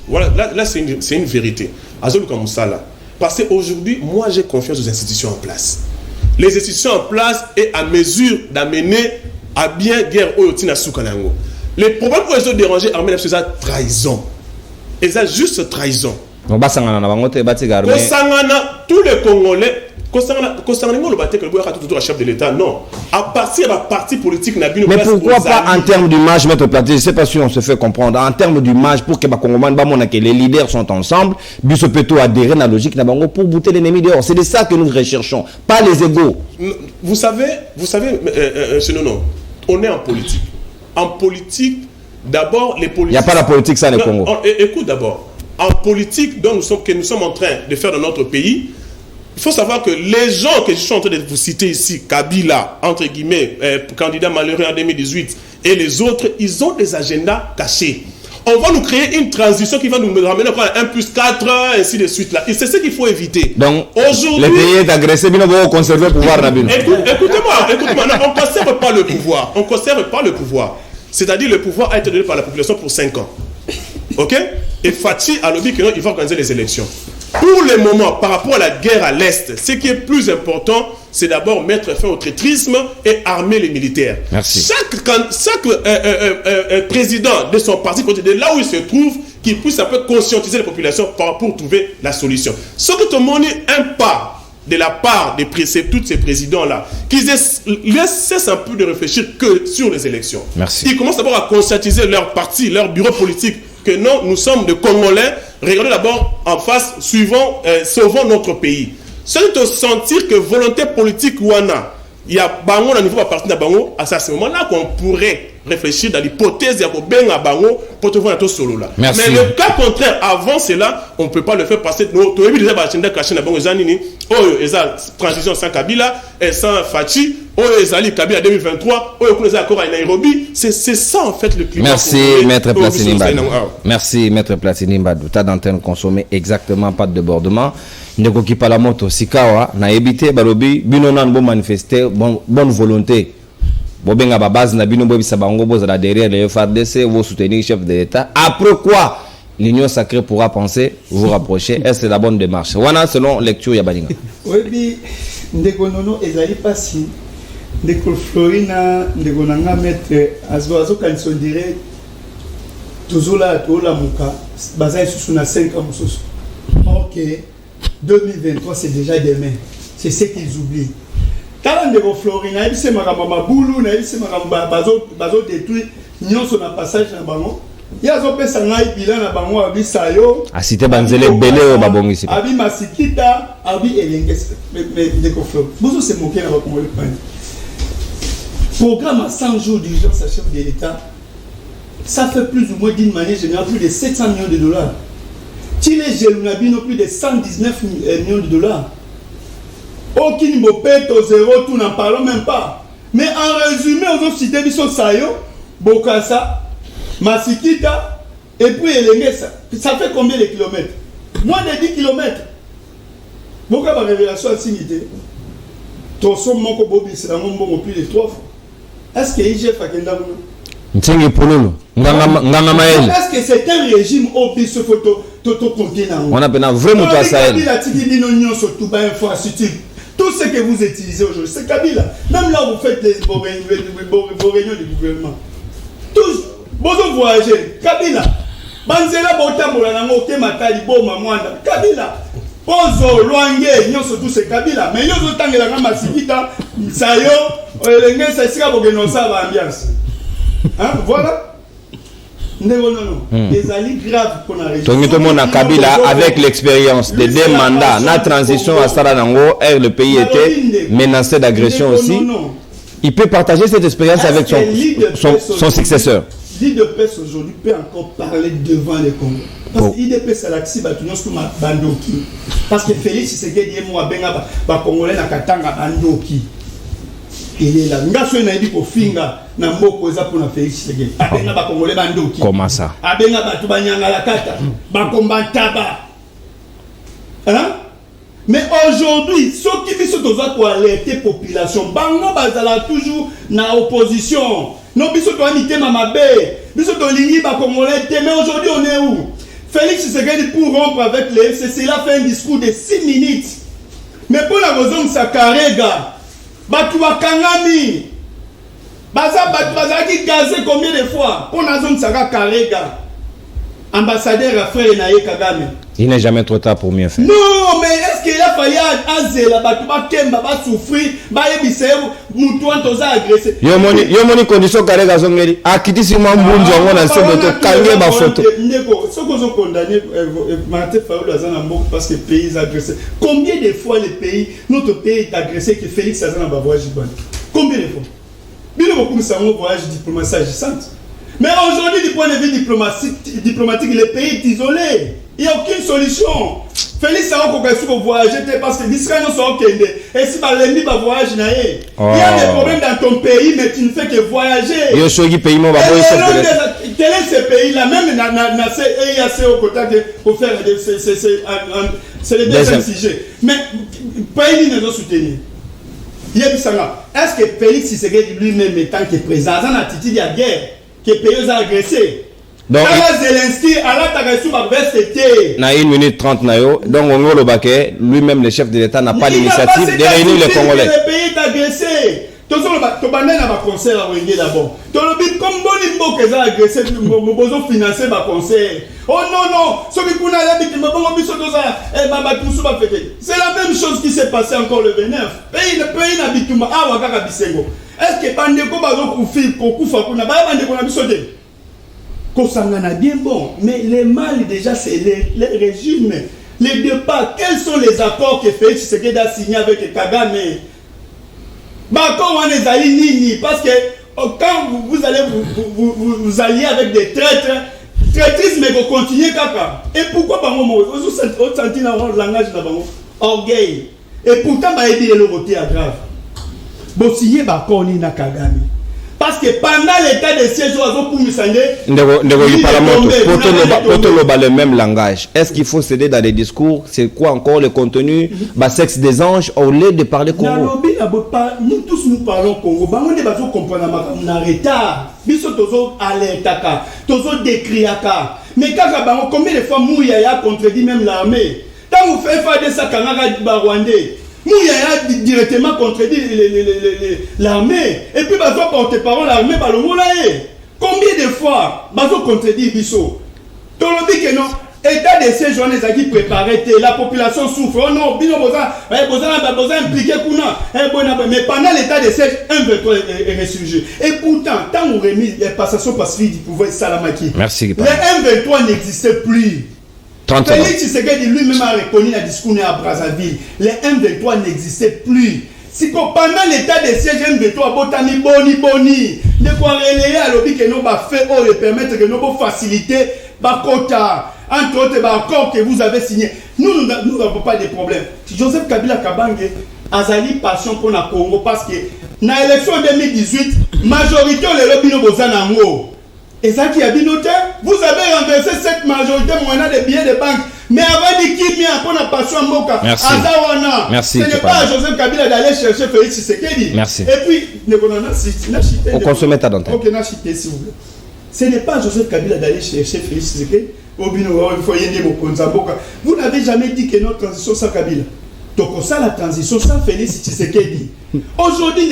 D: Voilà, là c'est une vérité. Azolu kamusala. Parce qu'aujourd'hui, moi j'ai confiance aux institutions en place. Les institutions en place est à mesure d'amener a bien guerre Oyotina Soukanango. Les problèmes pour les autres déranger armée c'est ça trahison. Et ça juste trahison.
A: On va s'en aller
D: tous les Congolais le battre que le tout chef de l'État non. À partir de la parti politique
A: mais pourquoi pas en termes d'image mettre Platini? Je sais pas si on se fait comprendre. En termes d'image pour que les leaders sont ensemble, Biso Peto adhérer à la logique pour bouter l'ennemi dehors. C'est de ça que nous recherchons, pas les égos.
D: Vous savez, non, on est en politique. En politique, d'abord les politiques.
A: Il n'y a pas la politique ça le Congo.
D: Écoute d'abord. En politique, dont nous sommes en train de faire dans notre pays, il faut savoir que les gens que je suis en train de vous citer ici, Kabila, entre guillemets, candidat malheureux en 2018, et les autres, ils ont des agendas cachés. On va nous créer une transition qui va nous ramener encore à 1+4, ainsi de suite. Là. Et c'est ce qu'il faut éviter.
A: Donc, les pays d'agressés, ils vont conserver le pouvoir.
D: Écoutez-moi, on ne conserve pas le pouvoir. On ne conserve pas le pouvoir. C'est-à-dire le pouvoir a été donné par la population pour 5 ans. Ok? Et Fatih a lobby qu'il va organiser les élections. Pour le moment, par rapport à la guerre à l'Est, ce qui est plus important, c'est d'abord mettre fin au traîtrisme et armer les militaires.
A: Merci.
D: Chaque président de son parti, de là où il se trouve, qu'il puisse un peu conscientiser la population pour trouver la solution. Ce que tout le monde est un pas de la part de tous ces présidents-là, qu'ils cessent un peu de réfléchir que sur les élections.
A: Merci.
D: Ils commencent d'abord à conscientiser leur parti, leur bureau politique, que non, nous sommes des Congolais. Regardez d'abord en face, sauvons notre pays. C'est de sentir que volonté politique ouana, il y a bango au niveau à partir de bango, à ce moment-là qu'on pourrait réfléchir dans l'hypothèse de ben à bango pour te voir un solo là.
A: Merci.
D: Mais le cas contraire, avant cela, on ne peut pas le faire passer. Nous avons déjà agenda caché dans bango zanini. Oh, eza transition sans Kabila et sans Fachi. Oh, ezali Kabila 2023. Oh, on accord à Nairobi. C'est ça en fait le climat.
A: Merci maître Platini Mbadou. Merci maître Platini Mbadou. Ta d'antenne consommée exactement, pas de débordement. Ndeko ki pala moto sikawa na ebité balobi bino nan bo manifester bonne volonté. Bobenga ba base na bino bo bisa bango bo za derrière le FARDC, vous soutenir chef de l'État. Après quoi l'union sacrée pourra penser vous rapprocher. Est-ce que c'est la bonne démarche? Wana selon lecture ya baninga.
E: Oui, bi ndeko nono ezali pasi. Ndeko Florina ndeko nanga maître azo kanso dire toujours là tola muka baza sous na 5 ans mususu. OK. 2023 c'est déjà demain. C'est ce qu'ils oublient. Quand ndeko Florina il se makamba bulu na il se makamba bazo détruire nyonso na passage na bango. Yazo pesa ngai bilan na bango abisa yo.
A: Asite banzele belé o babongisi.
E: Abi masikita, abi elengese mais ndeko Florina. Bozo se moquer na bakongo le pan. Programme à 100 jours d'urgence à chef de l'État, ça fait plus ou moins d'une manière générale plus de 700 millions de dollars. Chile Gelunabino plus de 119 millions de dollars. Aucun mopeto zéro, tout n'en parlons même pas. Mais en résumé, aux autres cités, Bisso Sayo, Bokassa, Masikita, et puis Elengesa. Ça fait combien de kilomètres? Moins de 10 kilomètres. Boka ma révélation à Sinité. Tosso Moko Bobi, c'est la monde plus de 3 fois. Est-ce que IGF a Kenda
A: Ntsenge pololo nganga mael.
E: Est-ce que c'est un régime au biso photo toto contenant?
A: On a vraiment vraiment toi ça.
E: Kabila tiki non surtout ba infrastructure. Tout ce que vous utilisez aujourd'hui, c'est Kabila. Même là vous faites vos réunions du gouvernement. Tous bozo voyager Kabila. Banzela botambola nango ke matali boma mwanda Kabila. Pozo loange nyonso tout c'est Kabila. Mais yozo tangela nga masikita sayo elengesa sika bogeno sa ba ambiance. Hein, voilà. Non. Des alliés graves qu'on a réussi.
A: Tout le monde a Kabila avec l'expérience des 2 mandats. La transition à Saranango, le pays était menacé d'agression aussi. Il peut partager cette expérience avec son successeur.
E: L'IDPS aujourd'hui peut encore parler devant les Congolais. Parce que l'IDPS c'est l'axi Bandoki. Parce que Félix Tshisekedi dit moi benga ba Congolais na katanga Bandoki. Il est là. Ngaso na dit ko finga na mboko za pour na Félix Tshisekedi. Abenga ba Congolais Bandoki.
A: Comment ça?
E: Abenga ba tu banyanga la kata. Ba combataba. Hein? Mais aujourd'hui, ceux qui sont pour alerter population, bango bazala toujours na opposition. Non, biso to amité mamabe, biso to lingi ba Congolais, mais aujourd'hui on est où? Félix Tshisekedi pour rompre avec les FCC, il a fait un discours de 6 minutes. Mais pour la raison de sa carrega, batu bakangami. Bazaki gazé combien de fois pour Nazon Saka Karega, ambassadeur à frère Naye Kagame.
A: Il n'est jamais trop tard pour mieux faire.
E: Non, mais est-ce qu'il a fallu Azela, Batuba Kemba, souffrir, Bayebise, Moutouan, Toza agressé.
A: Yo moni condition Karega Zongeri. A quitté si moi Mbunzo, on a ce moto, Kangé ba photo.
E: Ce qu'on a condamné, Martin Faoul Azana Mbok parce que le pays est agressé. Combien de fois notre pays est agressé que Félix Azana Bavoua Jiban? Combien de fois? Bien beaucoup de un voyage diplomatique agissante. Mais aujourd'hui, du point de vue diplomatique, le pays est isolé. Il n'y a aucune solution. Félix a encore voyager parce que l'Israël ne sont pas. Et si l'ennemi va voyager, il y a des problèmes dans ton pays, mais tu ne fais que voyager.
A: Yo shogi pays mo ba
E: quel est ce pays-là? Même EAC au côté pour faire c'est le deuxième sujet. Mais pays ne doit soutenir. Est-ce que Félix Tshisekedi lui-même étant que président, dans l'attitude de la guerre, que le pays a agressé? Donc, Zelensky,
A: na 1 minute 30 nayo, donc on le baquet, lui-même le chef de l'État n'a pas l'initiative de réunir les Congolais.
E: Le pays est agressé. Tu as conseil à Wenge d'abord. Tu as comme Bonimbo qui a agressé, besoin de financer ma conseil. Oh non, c'est la même chose qui s'est passé encore le 29. Le pays n'habite pas. Est-ce que Bandeko Bazo Koufi, Koufa Kuna, Bandeko Nabisote? Kosangana bien bon, mais le mal déjà c'est les régimes, les départs. Quels sont les accords que Félix Tshisekedi a signé avec Kagame? Bakon on est nini parce que quand vous allez vous alliez avec des traîtres, traîtrisme mais vous continuez kaka. Et pourquoi pas moi vous sentez dans le langage là orgueil. Et pourtant bah aider le côté grave. Bon signer Bakon ni na Kagame. Parce que pendant l'état de siège,
A: le même langage. Est-ce qu'il faut céder dans les discours? C'est quoi encore le contenu? Sexe des anges au lieu de parler Congo.
E: Nous tous nous parlons Congo. On ne va pas comprendre en retard. Nous sommes alertés, nous sommes décriés. Mais combien de fois Mouya a contredit même l'armée? Quand vous faites faire des sacs à Rwandais. Mouya a directement contredit l'armée. Et puis, bah, porte parole l'armée, bah, le combien de fois, bah, contredit Bisso? Dans le but que non, état de ces journées qui préparé, la population souffre. Oh non, Bino Boza, impliqué Kuna. Mais pendant l'état de siège, un veto est ressurgé. Et pourtant, tant qu'on remis les passations pacifiques du pouvoir Salamaki,
A: merci.
E: Les M23 n'existaient plus. Félix Tshisekedi lui-même a reconnu la discours à Brazzaville. Les M23 n'existaient plus. Si pendant l'état de siège M23, Botani Boni, de quoi relayer à l'objet que nous avons fait pour permettre que nous avons facilité quota, entre autres accords que vous avez signé. Nous n'avons pas de problème. Joseph Kabila Kabange a eu passion pour le Congo parce que dans l'élection 2018, majorité de l'Europe Bozanango. Et ça qui a dit noté, vous avez renversé cette majorité moyenne des billets de banque. Mais avant de qui a pour la passion Moka, Azawana.
A: Merci.
E: Ce n'est pas à Joseph Kabila d'aller chercher Félix Tshisekedi.
A: Merci.
E: Et puis,
A: on consomme ta dentelle.
E: Ok, s'il vous plaît. Ce n'est pas à Joseph Kabila d'aller chercher Félix Tshisekedi. Vous n'avez jamais dit que notre transition sans Kabila. Donc, ça, la transition sans Félix Tshisekedi. Aujourd'hui,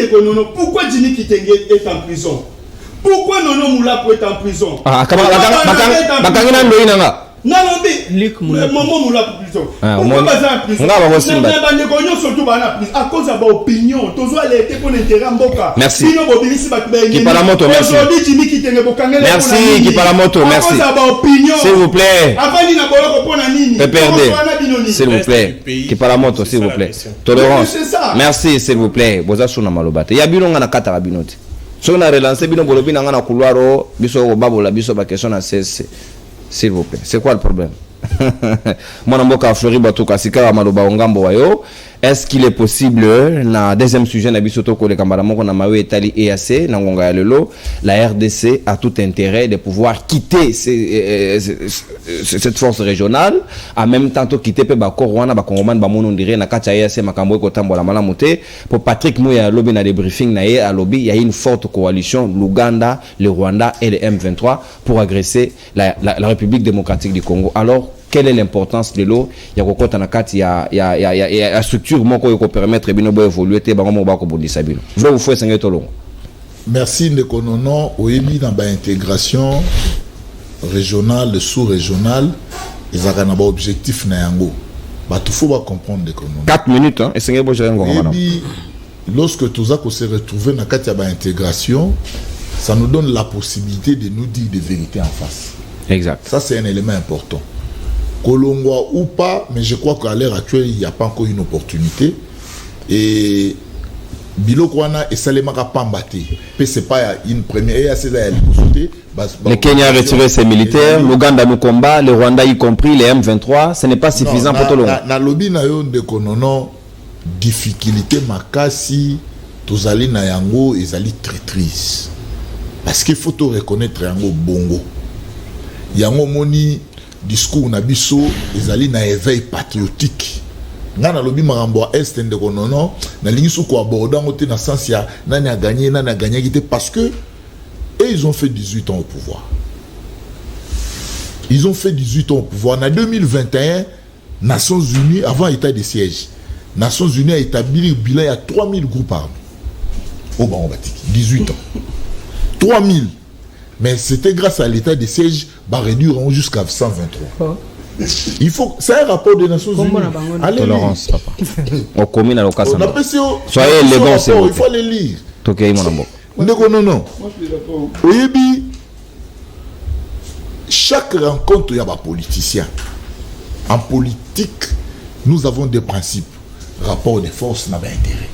E: pourquoi Jimmy Kitenge est en prison? Pourquoi Nono Moula peut être en prison? Non, Momo Moula prison. Pourquoi Baza en prison? À cause de l'opinion.
A: Merci. Merci, merci. S'il vous plaît. S'il vous plaît. Kipalamoto, s'il vous plaît. Tolérance. Merci, s'il vous plaît. Bozasuna malobate. Yabino na kata rabinote. Si on a relancé bino bolobi na ngana couloir biso babola biso ba question na cesse. S'il vous plaît. C'est quoi le problème? Mon amboka Flori Batuka Sika Maloba Ongambo Wayo. Est-ce qu'il est possible, na deuxième sujet, na bisoto ko le kambaramoko na mawe etali EAC, na ngonga lelo, la RDC a tout intérêt de pouvoir quitter cette force régionale, en même temps quitter pe ba Korwana ba Kongoman ba mono ndire na kacha EAC makambo ko tambola malamote. Pour Patrick Mouya lobby na des briefings na à lobby, il y a une forte coalition, l'Ouganda, le Rwanda et le M23 pour agresser la République démocratique du Congo. Alors quelle est l'importance de l'eau? Il y a quoi il y a structure qui peut permettre de évoluer. Je vais vous faire 5 ans.
B: Merci ndeko nono oyebi na ba intégration régionale sous-régionale ezaka na ba objectif na yango bato faut ba comprendre ndeko nono
A: 4 minutes hein esengeli bo gérer ngoma madame
B: oyebi lorsque toza ko se retrouver na kati ya ba intégration ça nous donne la possibilité de nous dire des vérités en face.
A: Exact.
B: Ça c'est un élément important. Kolongwa ou pas, mais je crois qu'à l'heure actuelle il n'y a pas encore une opportunité et biloko wana esalemaka pambate pe c'est pas une première et assez là
A: le Kenya a retiré ses militaires, l'Ouganda nous combat, le Rwanda y compris, les M23, ce n'est pas suffisant pour tout le monde.
B: Na lobby na yo ndeko nono difficulté makasi tozali na yango ezali traîtrise parce qu'il faut to reconnaître yango bongo yango moni discours na biso ezali na éveil patriotique. Ngana lobi marambo est ndeko nono na lingi sou ko aborder ngote na sens ya nani a gagné quitté parce que et ils ont fait 18 ans au pouvoir. Ils ont fait 18 ans au pouvoir. En 2021, Nations Unies, avant l'état de siège, Nations Unies a établi le bilan à 3000 groupes armés. Au Baron Batik, 18 ans. 3000. Mais c'était grâce à l'état de siège, bah réduire jusqu'à 123. Il faut, c'est un rapport des Nations Unies. Allez,
A: tolérance, papa. Au commune à l'occasion.
B: Soyez élégant, c'est bon. Il faut les lire.
A: Ok, mon amour.
B: Non. Oyebi, chaque rencontre, il y a des politiciens. En politique, nous avons des principes. Rapport de force n'a pas intérêt.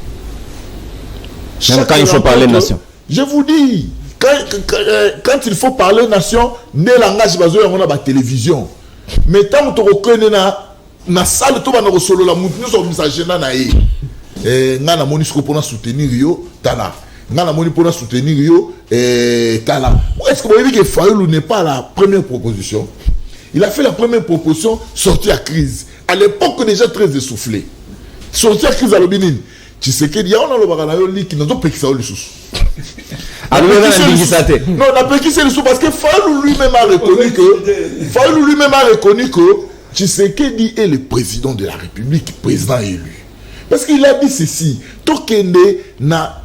A: Même quand il faut parler nation.
B: Je vous dis, quand il faut parler nation, ne langage basé on a la télévision. Mais tant que tu reconnais na salle, tu vas nous solo la moute, nous sommes messagers na naïe. Nga na moni siko pona soutenir yo tala. Nga na moni pona soutenir yo tala. Est-ce que vous voyez que Fayoulou n'est pas la première proposition? Il a fait la première proposition, sortir à crise. À l'époque déjà très essoufflé. Sortir à crise à l'obinine. Tu sais qu'il y a un homme qui n'a pas péqué ça au sous. Non, on a péqué ça au sous parce que Fayoulou lui-même a reconnu que Tshisekedi est le président de la République, président élu. Parce qu'il a dit ceci, Tokende na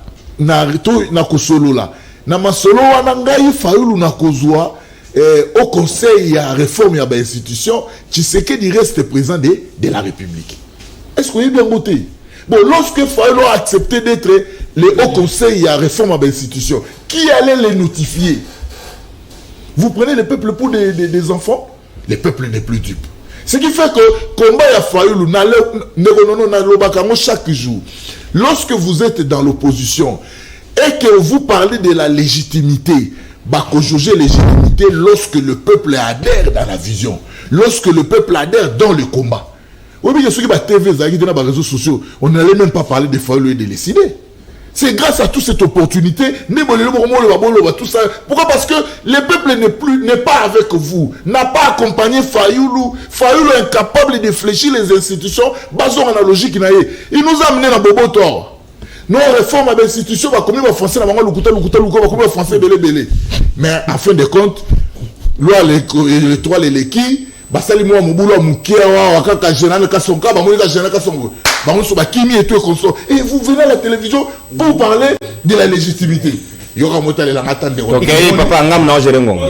B: kosolo la, na masolo wana ngai Fayoulou na kozwa au conseil à réforme ya ba institution, Tshisekedi reste président de la République. Est-ce que vous avez bien voté? Bon, lorsque Fayoulou a accepté d'être le haut conseil à réforme à ba institution, qui allait les notifier? Vous prenez le peuple pour des enfants? Le peuple n'est plus dupe. Ce qui fait que combat ya Fayoulou chaque jour. Lorsque vous êtes dans l'opposition et que vous parlez de la légitimité, juger légitimité lorsque le peuple adhère dans la vision, lorsque le peuple adhère dans le combat. Oui, mais ceux qui ont TV, dans les réseaux sociaux, on n'allait même pas parler de Fayoulou et de décider. C'est grâce à toute cette opportunité, tout ça. Pourquoi? Parce que le peuple n'est pas avec vous, n'a pas accompagné Fayoulou. Fayoulou est incapable de fléchir les institutions, basant en analogie qu'il a. Il nous a amené dans Bobo Tor. Nos réformes à l'institution, comme les Français, comme Français, belé. Mais en fin de compte, loi les trois les qui, basali moi mobulo mukia wa kaka général kasonka ba monika général kasongo ba on so ba kimi et tout comme ça et vous venez à la télévision pour parler de la légitimité yora motale la attendre
A: OK papa ngam na gérer ngongo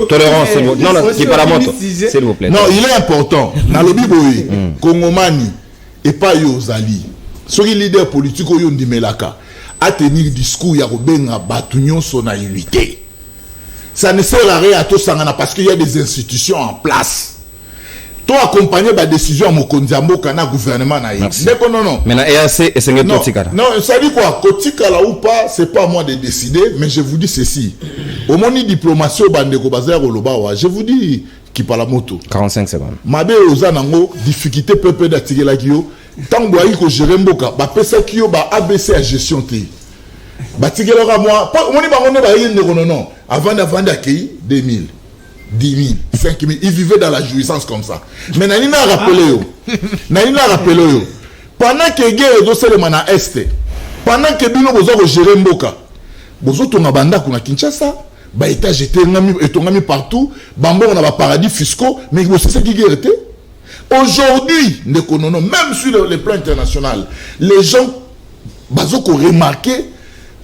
A: tolérance non qui para moto s'il vous plaît
B: non il est important na lobi boy kongomani et pas yozali soki leader politique oyo ndimelaka à tenir discours ya kobenga batunyo sona unité. Ça ne sert à rien à tout ça parce qu'il y a des institutions en place. Toi accompagner la décision à Mokondiambo kana gouvernement na
A: Merci.
B: Non.
A: Maintenant EAC et c'est
B: Non, ça dit quoi? Kotikala ou pas, c'est pas à moi de décider, mais je vous dis ceci. Au moni diplomatie au bandeko bazar olobawa, je vous dis qui parle moto.
A: 45 secondes.
B: Mabe ozanango difficulté peuple d'atigela kiyo, tant boyi ko gérer mboka, ba pesa kiyo ba ABC à gestion té. Batigelo ka moi, moni bango ba yende non. Avant d'accueillir 2000, 10 000, 5 000, ils vivaient dans la jouissance comme ça. Mais Nanina a rappelé, pendant que guerre est aussi le mana est, pendant que Bino Bozo géré Mboka, Bozo Tonga Banda kuna Kinshasa, ba étage était ngami partout, Bambo on a paradis fiscaux, mais c'est ça qui guerre était. Aujourd'hui, même sur le plan international, les gens Bazo ont remarqué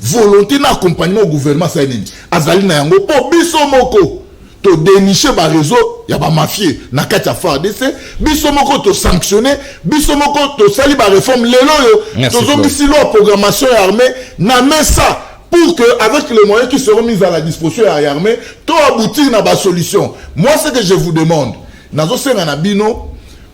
B: volonté na accompagnement au gouvernement ça nini azali na yango po biso moko to dénicher ba réseau ya ba mafieux na kati ya FARDC biso moko to sanctionner biso moko to sali ba réforme lelo yo to zo loi programmation ya armée na mesa pour que avec les moyens qui seront mis à la disposition ya armée to aboutir na ba solution. Moi ce que je vous demande nazo senga na bino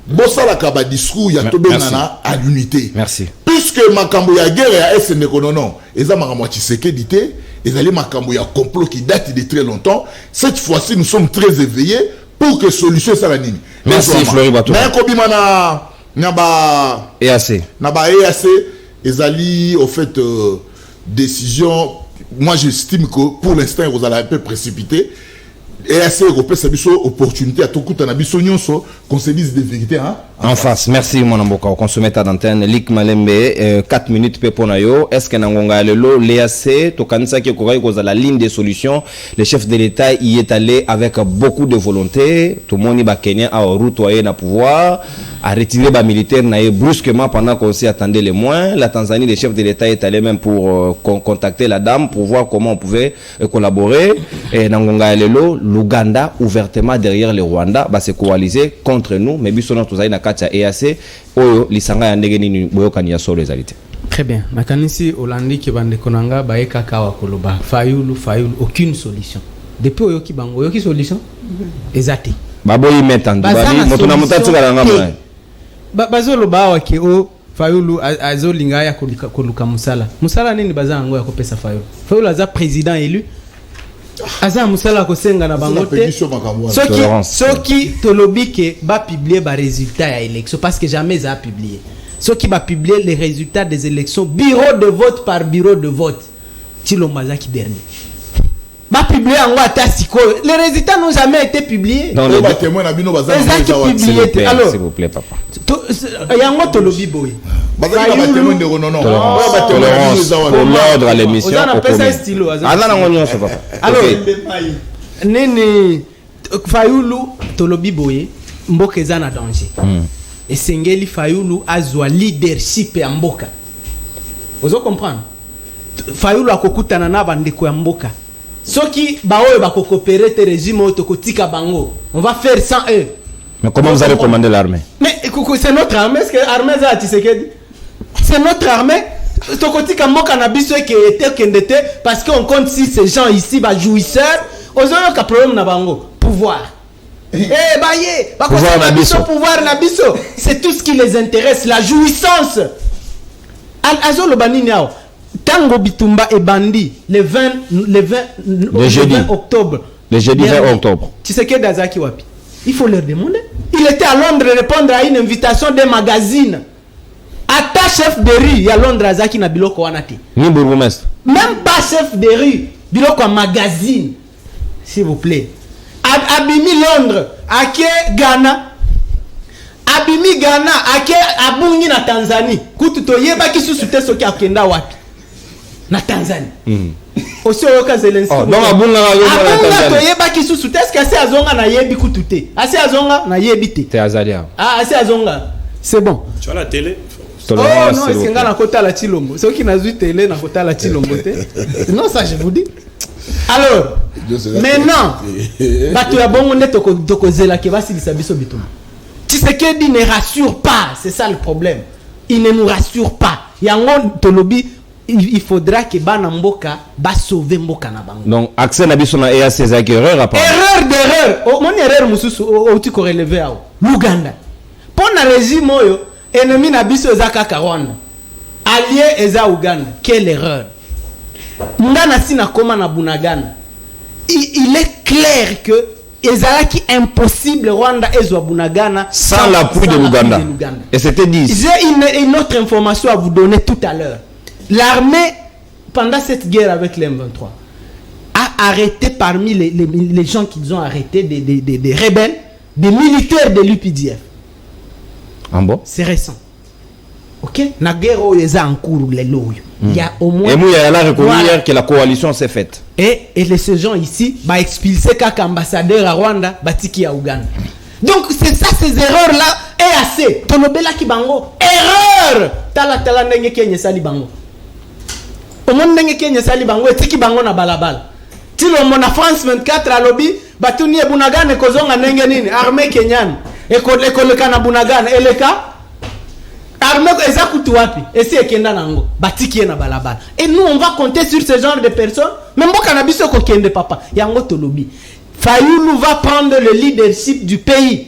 B: bosala kaba discours ya to benana à l'unité.
A: Merci.
B: Puisque makambo ya guerre ya SND konono eza makambo ya Tshisekedi te ezali makambo ya complot qui date de très longtemps. Cette fois-ci nous sommes très éveillés pour que solution ça la nini.
A: Merci Flori Bato.
B: Na kobima na ba
A: EAC.
B: Na ba EAC ezali au fait décision, moi j'estime que pour l'instant vous allez un peu précipiter. Et assez européen, c'est une opportunité à tout coup de qu'on se dise des vérités
A: en face. Merci mon amboka au consommateur d'antenne Lik Malembe 4 minutes peponayo. Est-ce que nangonga lelo l'EAC to kanisa ki kokai koza la ligne des solutions. Le chef de l'État y est allé avec beaucoup de volonté. Tout le monde ba Kenya a routoyé na pouvoir, a retiré ba militaire na brusquement pendant qu'on s'y attendait le moins. La Tanzanie, le chef de l'État est allé même pour contacter la dame pour voir comment on pouvait collaborer. Et nangonga lelo l'Ouganda ouvertement derrière le Rwanda va se coaliser contre nous mais biso tous na katia EAC oyo lisanga ya ndege nini boyokani ya solo ezalite.
C: Très bien. Nakanisi Olandi ki bande konanga ba ekaka wa koloba fayulu aucune solution. Depuis oyoki bango oyoki solution ezati.
A: Baboyi metandi bali moto na mutatu kalanga mwana.
C: Bazolo ba wa ke o fayulu azolinga ya koluka musala nini bazango ya kopesa fayulu aza président élu aza musala ko senga na bango te soki tolobi ke ba publier ba résultat ya élection parce que jamais ça a publié soki ba publier les résultats des élections bureau de vote par bureau de vote Chilombaza qui dernier ba publier en ata siko les résultats n'ont jamais été publiés
B: non les témoins na bino baza
A: s'il vous plaît papa
C: yango tolobi boy
A: tolérance pour l'ordre à l'émission
C: alors nini fayulu tolobi boye mboka eza na danger esengeli fayulu azwa leadership ya mboka ozo comprendre fayulu akokutana na bandeko ya mboka soki baoyo bakokopere te régime oyo tokotika bango on va faire sans eux.
A: Mais comment vous allez commander l'armée?
C: Mais c'est notre armée, est-ce que l'armée est Tshisekedi? C'est notre armée. Tokotika mboka na biso qui était kendete parce qu'on compte si ces gens ici ba jouisseurs, ozoyo ka problème na bango, pouvoir. Baye,
A: pouvoir na biso.
C: Pouvoir na biso, c'est tout ce qui les intéresse, la jouissance. Azolo banini yao. Tango Bitumba et Bandi le 20 octobre.
A: Le jeudi 20 octobre.
C: Tshisekedi azaki wapi? Il faut leur demander. Il était à Londres répondre à une invitation des magazines. Ata chef de rue, il y a Londres azaki na biloko wanati.
A: Ni bourgmestre.
C: Même pas chef de rue, biloko magazine. S'il vous plaît. Abimi Londres, ake Ghana. Abimi Ghana, ake abungi na Tanzanie. Kutu to yeba ki susute soki akenda wapi. Na Tanzanie. Aussi oka Zelensky.
A: Oh, donc abunga na Tanzanie.
C: To yeba ki susute est-ce que assez azonga na yebi kutute. Assez azonga na yebite.
A: T'es azalia.
C: Ah, assez azonga. C'est bon.
D: Tu as la télé?
C: Oh non, c'est nga na kota la Chilombo. Ceux qui n'a vu télé na kota la Chilombo te. Non, ça je vous dis. Alors, maintenant, batu ya bongo ne toko zela ke basi biso bitum. Tshisekedi ne rassure pas, c'est ça le problème. Il ne nous rassure pas. Yango tolobi il faudra que bana mboka ba sauver mboka na bango.
A: Donc accès na biso na EAC c'est erreur à part.
C: Erreur d'erreur. Mon erreur mususu o ti ko relever ao. Luganda. Pour na régime oyo ennemi na biso ezaka Rwanda. Allié eza Uganda. Quelle erreur. Ngana sina koma na Bunagana. Il est clair que ezalaki impossible Rwanda ezwa Bunagana
A: sans l'appui de l'Ouganda. Et c'était dit.
C: J'ai une autre information à vous donner tout à l'heure. L'armée, pendant cette guerre avec les M23, a arrêté parmi les gens qu'ils ont arrêtés, des rebelles, des militaires de l'UPDF.
A: Ah bon?
C: C'est récent. Ok? La guerre est en cours, les lois. Il y a au moins.
A: Et moi, il y a la reconnu hier que la coalition s'est faite.
C: Et ces gens ici, bah expulsé quelques ambassadeurs à Rwanda, batiki à Ouganda. Donc c'est ça, ces erreurs-là, et assez. Tonobela ki bango, erreur! Tala ndenge kenye sali bango. au monde ndenge Kenya sali bango etiki bango na balabala tilo mona France 24 à lobby batuni ebunagane kozonga ndenge nini armée kenyane ekoleka na bunagane eleka armée eza kutu wapi esi ekenda nango batiki na balabala et nous on va compter sur ce genre de personnes même mboka na biso ko kende papa yango to lobby Fayulu va prendre le leadership du pays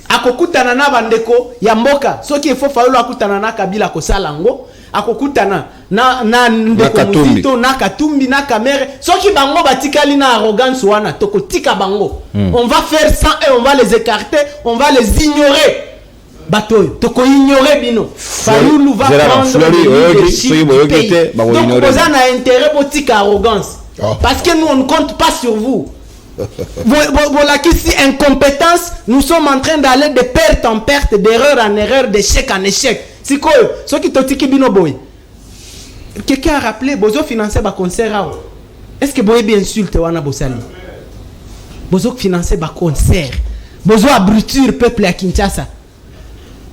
C: akokutana na bandeko ya mboka soki ifo Fayulu akutana na Kabila kosala ngo akokutana na ndeko muzito na Katumbi na Kamere soki bango batikali na arrogance wana tokotika bango on va faire ça et on va les écarter on va les ignorer batoy toko ignorer bino Fayulu va prendre le leadership du pays donc vous avez intérêt pour tika arrogance parce que nous on ne compte pas sur vous. Voilà qu'ici incompétence, nous sommes en train d'aller de perte en perte, d'erreur en erreur, d'échec en échec. C'est quoi? Ce qui t'otiki bino boy. Quelqu'un a rappelé, bozo financer ba concert. Est-ce que boy bien insulte wana bosali? Bozo financer ba concert. Bozo abrutir peuple à Kinshasa.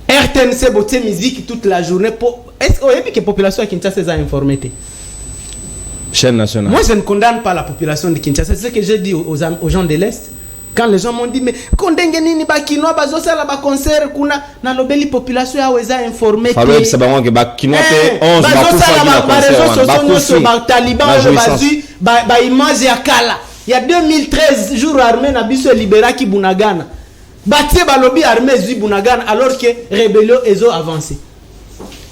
C: RTNC boté musique toute la journée pour. Est-ce que la population à Kinshasa est informée?
A: Chaîne nationale.
C: Moi, je ne condamne pas la population de Kinshasa. C'est ce que j'ai dit aux gens de l'Est. Quand les gens m'ont dit, mais condamne nini ba kinoa bazo sala ba concert kuna na lobeli population ya weza informé.
A: Falo c'est ba ba kinoa te 11 ba kufa ba
C: réseaux sociaux ba taliban ba image ya kala. Il y a 2013 jours armée na biso libéra ki bunagana. Batie ba lobby armée zu bunagana alors que rébellion ezo avancé.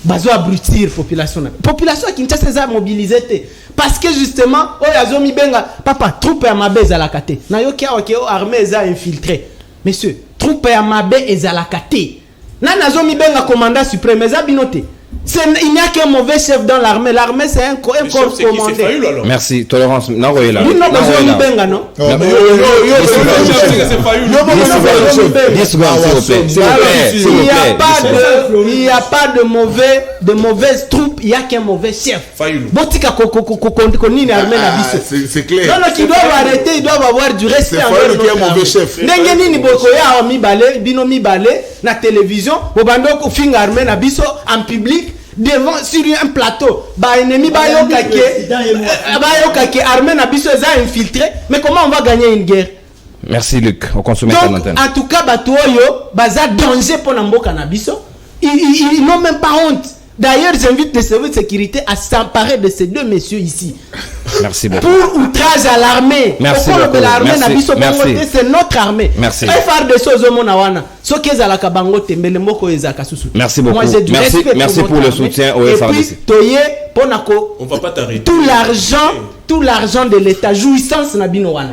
C: Bazo abrutir population. Population qui Kinshasa mobilisée parce que justement oyazomi benga papa troupe ya mabe za la kate. Na yo kia o armée za infiltré. Monsieur, troupe ya mabe za la kate. Na nazomi benga commandant suprême za binoté. Il n'y a qu'un mauvais chef dans l'armée. L'armée c'est un corps commandé.
A: Merci, tolérance. Non, oui là.
C: Non, non, benga non. Il n'y a pas de mauvaise troupe, il n'y a qu'un mauvais chef. Botika konini armée na biso.
B: C'est clair.
C: Non, non, qui doivent arrêter, ils doivent avoir du respect envers notre
B: mauvais chef.
C: Ndenge nini bokoya mi balé, bino mi balé na télévision, bobando ko finga armée na biso en public. Devant sur un plateau, bah ennemi bah yokake armée na biso za infiltré, mais comment on va gagner une guerre?
A: Merci Luc, on consomme ta antenne.
C: En tout cas batoyo baza danger pour namboka na biso. Ils n'ont même pas honte. D'ailleurs, j'invite les services de sécurité à s'emparer de ces deux messieurs ici.
A: Merci beaucoup.
C: Pour outrage à l'armée.
A: Merci
C: beaucoup.
A: Merci.
C: C'est notre armée.
A: Merci. Merci beaucoup.
C: Moi, j'ai du respect
A: merci pour le soutien au FRDC.
D: On va pas t'arrêter.
C: Tout l'argent de l'État, jouissance na bino wana.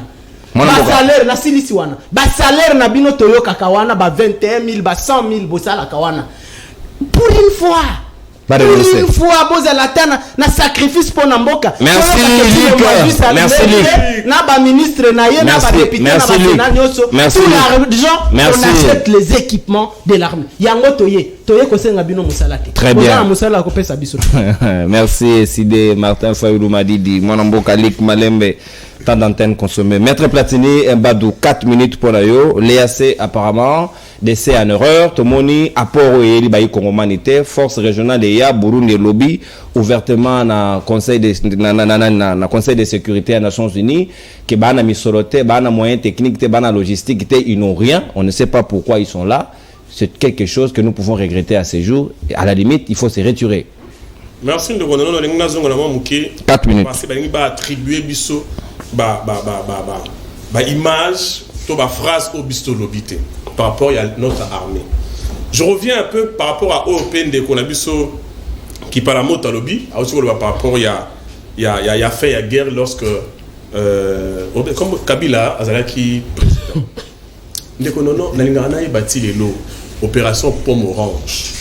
C: Salaire na silisi wana. Salaire na bino toyo kakawana ba 21 000, ba 100 000 bosala kawana. Pour une fois. Une fois, bozalatana na sacrifice pour Namboka.
A: Merci Luc. Merci Luc.
C: Na ba ministre na ye na ba député na ba sénateur. Tout l'argent on achète les équipements de l'armée. Yango toye ko senga bino musalate.
A: Très bien.
C: Musala ko pesa biso.
A: Merci Sidé Martin Fayulu Madidi, mon Namboka Lik Malembe. Temps d'antenne consommé. Maître Platini, Mbadou, 4 minutes pour l'ayo. L'EAC, apparemment, décès en erreur. Tomoni, apport et libaï congomanité, force régionale et ya, Burundi lobby, ouvertement na conseil de sécurité des Nations Unies, que bana misoloté, bana moyens techniques, bana logistique, ils n'ont rien. On ne sait pas pourquoi ils sont là. C'est quelque chose que nous pouvons regretter à ces jours. Et à la limite, il faut se retirer.
D: Merci de vous
A: 4 minutes.
D: Parce que attribuer biso image, phrase au bisto lobité par rapport à notre armée. Je reviens un peu par rapport à OPN de Konabiso qui par la mot à lobby, aussi par rapport il y a fait la guerre lorsque comme Kabila Azalaki président. Ndekonono nalingana bâti les lots opération pomme orange.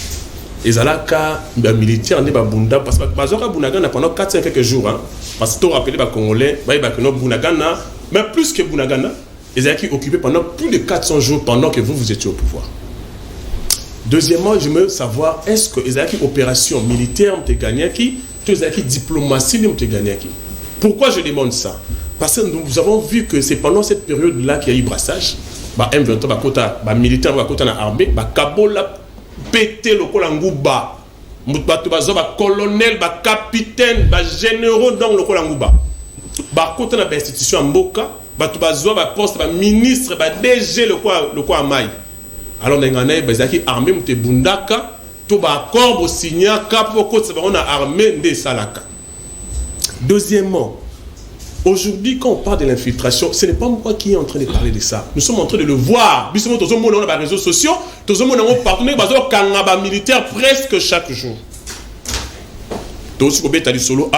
D: Et Zalaka militaire ne babunda parce que bazoka bunagana pendant 4-5 quelques jours hein parce que tu rappelles les Congolais que bunagana mais plus que bunagana ils ont occupé pendant plus de 400 jours pendant que vous étiez au pouvoir. Deuxièmement, je veux savoir est-ce que les opérations militaires ont gagné qui tous les diplomatie ont gagné qui. Pourquoi je demande ça? Parce que nous avons vu que c'est pendant cette période là qu'il y a eu brassage M23 militaire na armée Kabola pété le Kolangouba bato bazo ba colonel ba capitaine ba généraux dans le Kolanguba ba côté na institution mboka bato bazo ba poste ba ministre ba DG le quoi mai alors ngana bazaki armée mute bundaka to ba accord bo signa kapo côté ba on a armée de salaka. Deuxièmement, aujourd'hui, quand on parle de l'infiltration, ce n'est pas moi qui est en train de parler de ça. Nous sommes en train de le voir. Nous sommes dans les réseaux sociaux, nous sommes dans les partenaires militaires presque chaque jour. Donc, si vous avez solo,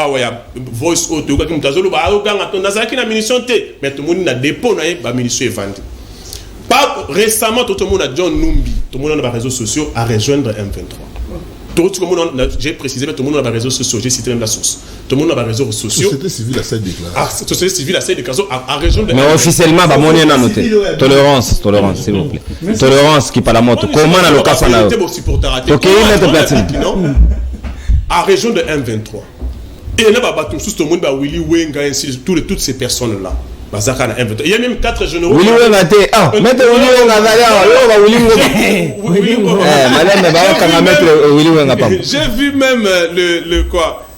D: voice out, mais tout le monde a dépôt, la munition est vendue. Pas récemment, tout le monde a John Numbi, tout le monde dans les réseaux sociaux à rejoindre M23. J'ai précisé, tout le monde dans les réseaux sociaux, j'ai cité même la source. Tout le monde dans les réseaux sociaux.
B: Société civile a cette déclaration.
D: Société civile a cette déclaration à rejoindre.
A: Mais officiellement, bah, mon a noté. Tolérance, s'il vous plaît. Tolérance qui parle à moto. Comment on a le cas ça là? Ok,
D: à région de M23. Et là, bah, tout le monde, bah, Willy Wenga, ainsi de toutes ces personnes-là. Il y a même 4 généraux.
A: Willy Wenga, mettez Willy Wenga,
D: j'ai vu même le quoi.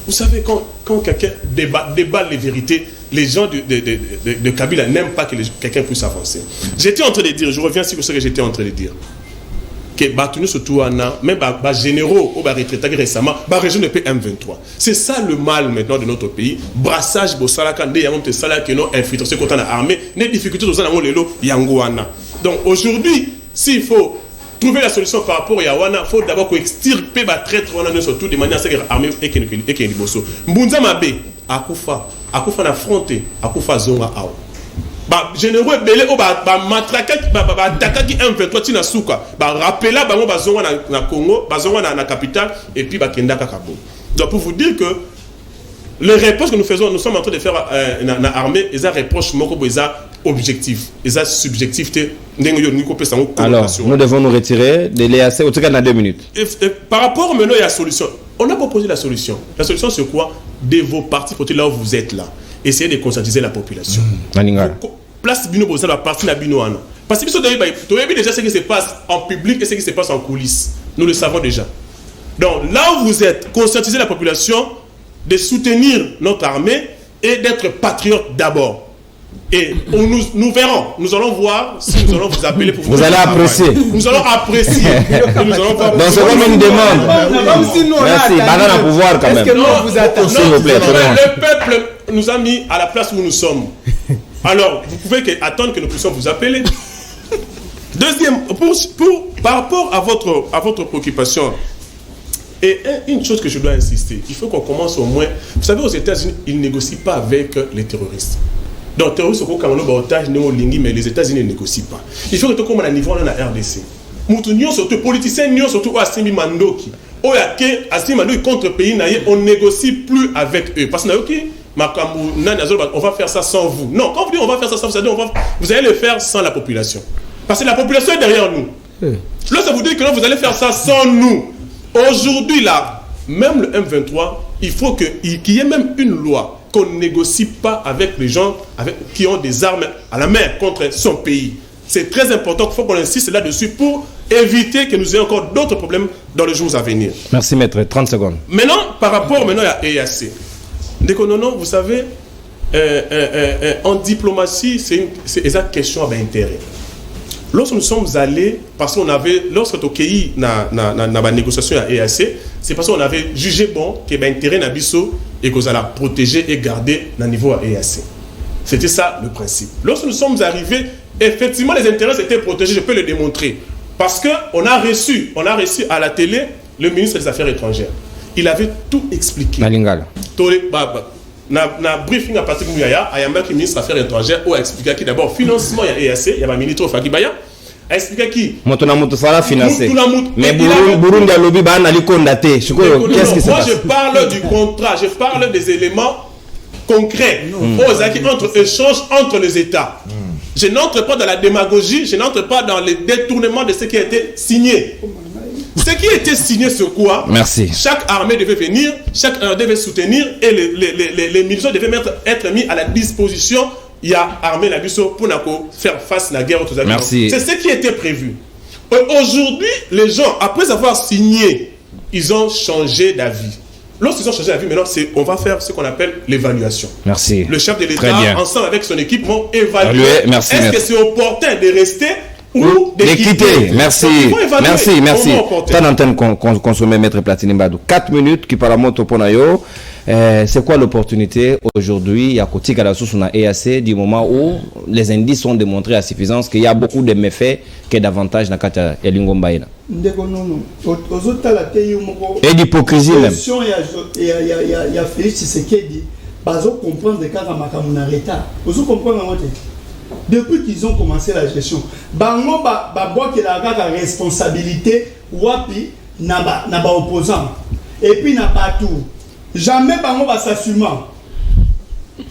D: Vous savez, quand quelqu'un débat les vérités, les gens de Kabila n'aiment pas que quelqu'un puisse avancer. J'étais en train de dire, je reviens sur ce que j'étais en train de dire. Que Batounou surtout même généraux au retraités récemment, région de PM23. C'est ça le mal maintenant de notre pays. Brassage, Bossalaka, Ndeyamon, Salaka, non, infiltration contre l'armée, les difficultés aux Anamon Lelo, Yangoana. Donc aujourd'hui, s'il faut trouver la solution par rapport à Yawana, il faut d'abord extirper les traîtres, surtout de manière à ce que l'armée et qu'il y ait des bossos. Mbunza Mabe, Akoufa affronté, Akoufa Zonga Ao. Généraux belé o matraka attaquer qui M23 tina souka rappeler bango bazonga na Congo bazonga na capitale et puis bakenda kakabo. Donc pour vous dire que les réponses que nous faisons, nous sommes en train de faire na armée, ils ont reproche moko boza objectif, ils ont subjectivité.
A: Alors nous devons nous retirer de l'EAC au tout cas dans 2 minutes.
D: Par rapport maintenant à la solution, on a proposé la solution. La solution c'est quoi? De vos partis côté là où vous êtes là. Essayez de conscientiser la population. Place Bino Bosa, la partie na Binoana. Parce que tu as déjà ce qui se passe en public et ce qui se passe en coulisses. Nous le savons déjà. Donc là où vous êtes, conscientisez la population de soutenir notre armée et d'être patriote d'abord. Et nous verrons, nous allons voir si nous allons vous appeler pour vous.
A: Vous allez apprécier.
D: Nous allons apprécier. Nous allons voir.
A: Donc c'est comme une demande. Merci. Banana pouvoir quand même. S'il vous plaît.
D: Le peuple nous a mis à la place où nous sommes. Alors, vous pouvez attendre que nous puissions vous appeler. Deuxième, par rapport à votre préoccupation, et une chose que je dois insister, il faut qu'on commence au moins. Vous savez, aux États-Unis, ils ne négocient pas avec les terroristes. Donc, les terroristes, mais les États-Unis ne négocient pas. Il faut que tout comme à niveau de la RDC. Nous, surtout politiciens, nous, surtout Assimi Mandoki. Assimi Mandoki contre pays, on ne négocie plus avec eux. Parce que on va faire ça sans vous. Non, quand vous dites on va faire ça sans vous, vous allez le faire sans la population. Parce que la population est derrière nous. Là, ça vous dit que vous allez faire ça sans nous. Aujourd'hui, là, même le M23, il faut qu'il y ait même une loi qu'on ne négocie pas avec les gens qui ont des armes à la main contre son pays. C'est très important qu'il faut qu'on insiste là-dessus pour éviter que nous ayons encore d'autres problèmes dans les jours à venir.
A: Merci, maître. 30 secondes.
D: Maintenant, par rapport à EAC. Non, vous savez, en diplomatie, c'est une question d'intérêt. Lorsque nous sommes allés, parce qu'on avait, lorsque au pays na négociation à EAC, c'est parce qu'on avait jugé bon que l'intérêt n'abisso et qu'on allait protéger et garder le niveau à EAC. C'était ça le principe. Lorsque nous sommes arrivés, effectivement les intérêts étaient protégés, je peux le démontrer. Parce qu'on a reçu à la télé le ministre des Affaires étrangères. Il avait tout expliqué.
A: Malingala.
D: Na briefing à Patrick Mouyaya, il y a un ministre des Affaires étrangères qui a expliqué qui d'abord financement il y a EAC, il y a un ministre Fagibaya, a expliqué qui
A: Motona Motosala financé. Mais Burundi a lobby ba na likondaté. Qu'est-ce qui se passe?
D: Moi je parle du contrat, je parle des éléments concrets entre échanges entre les États. Je n'entre pas dans la démagogie, je n'entre pas dans le détournement de ce qui a été signé. Ce qui était signé sur quoi?
A: Merci.
D: Chaque armée devait venir, chaque armée devait soutenir et les militaires devaient être mis à la disposition. Il y a armée la pour faire face à la guerre aux États-Unis.
A: Merci.
D: C'est ce qui était prévu. Aujourd'hui, les gens, après avoir signé, ils ont changé d'avis. Lorsqu'ils ont changé d'avis, maintenant, on va faire ce qu'on appelle l'évaluation.
A: Merci.
D: Le chef de l'État, ensemble avec son équipe, vont évaluer.
A: Merci.
D: Est-ce que c'est opportun de rester ou de quitter?
A: Merci. Merci. Tant d'antenne consommée, Maître Platini Mbadou. 4 minutes qui parle à mon toponayo. C'est quoi l'opportunité aujourd'hui? Il y a côté à la source on a EAC du moment où les indices ont démontré à suffisance qu'il y a beaucoup de méfaits que davantage dans kata elingombaina. Et d'hypocrisie même.
E: Il y a Félix Tshisekedi, bazo comprendre des cas comme retard. Vous comprenez depuis qu'ils ont commencé la gestion, bango ba boit que la responsabilité wapi na ba opposant et puis na pas tout. Jamais bango va s'assumer.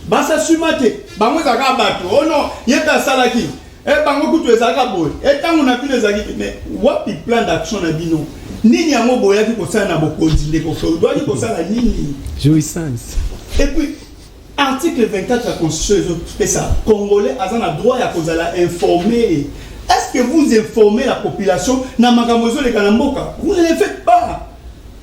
E: Ba s'assumer te. Bango zaka batu. Oh non, yeta salaki. Et bango kutu ezaka boy. Et tant on a plus les acquis mais wapi plan d'action na bino. Nini yango boya ki kosala na bokonzi ndeko so. Doit ki kosala nini?
C: Jouissance.
E: Et puis article 24 de la Constitution spéciale congolais a un droit à cause de la informer. Est-ce que vous informez la population na magamozo le kanamboka? Vous ne le faites pas.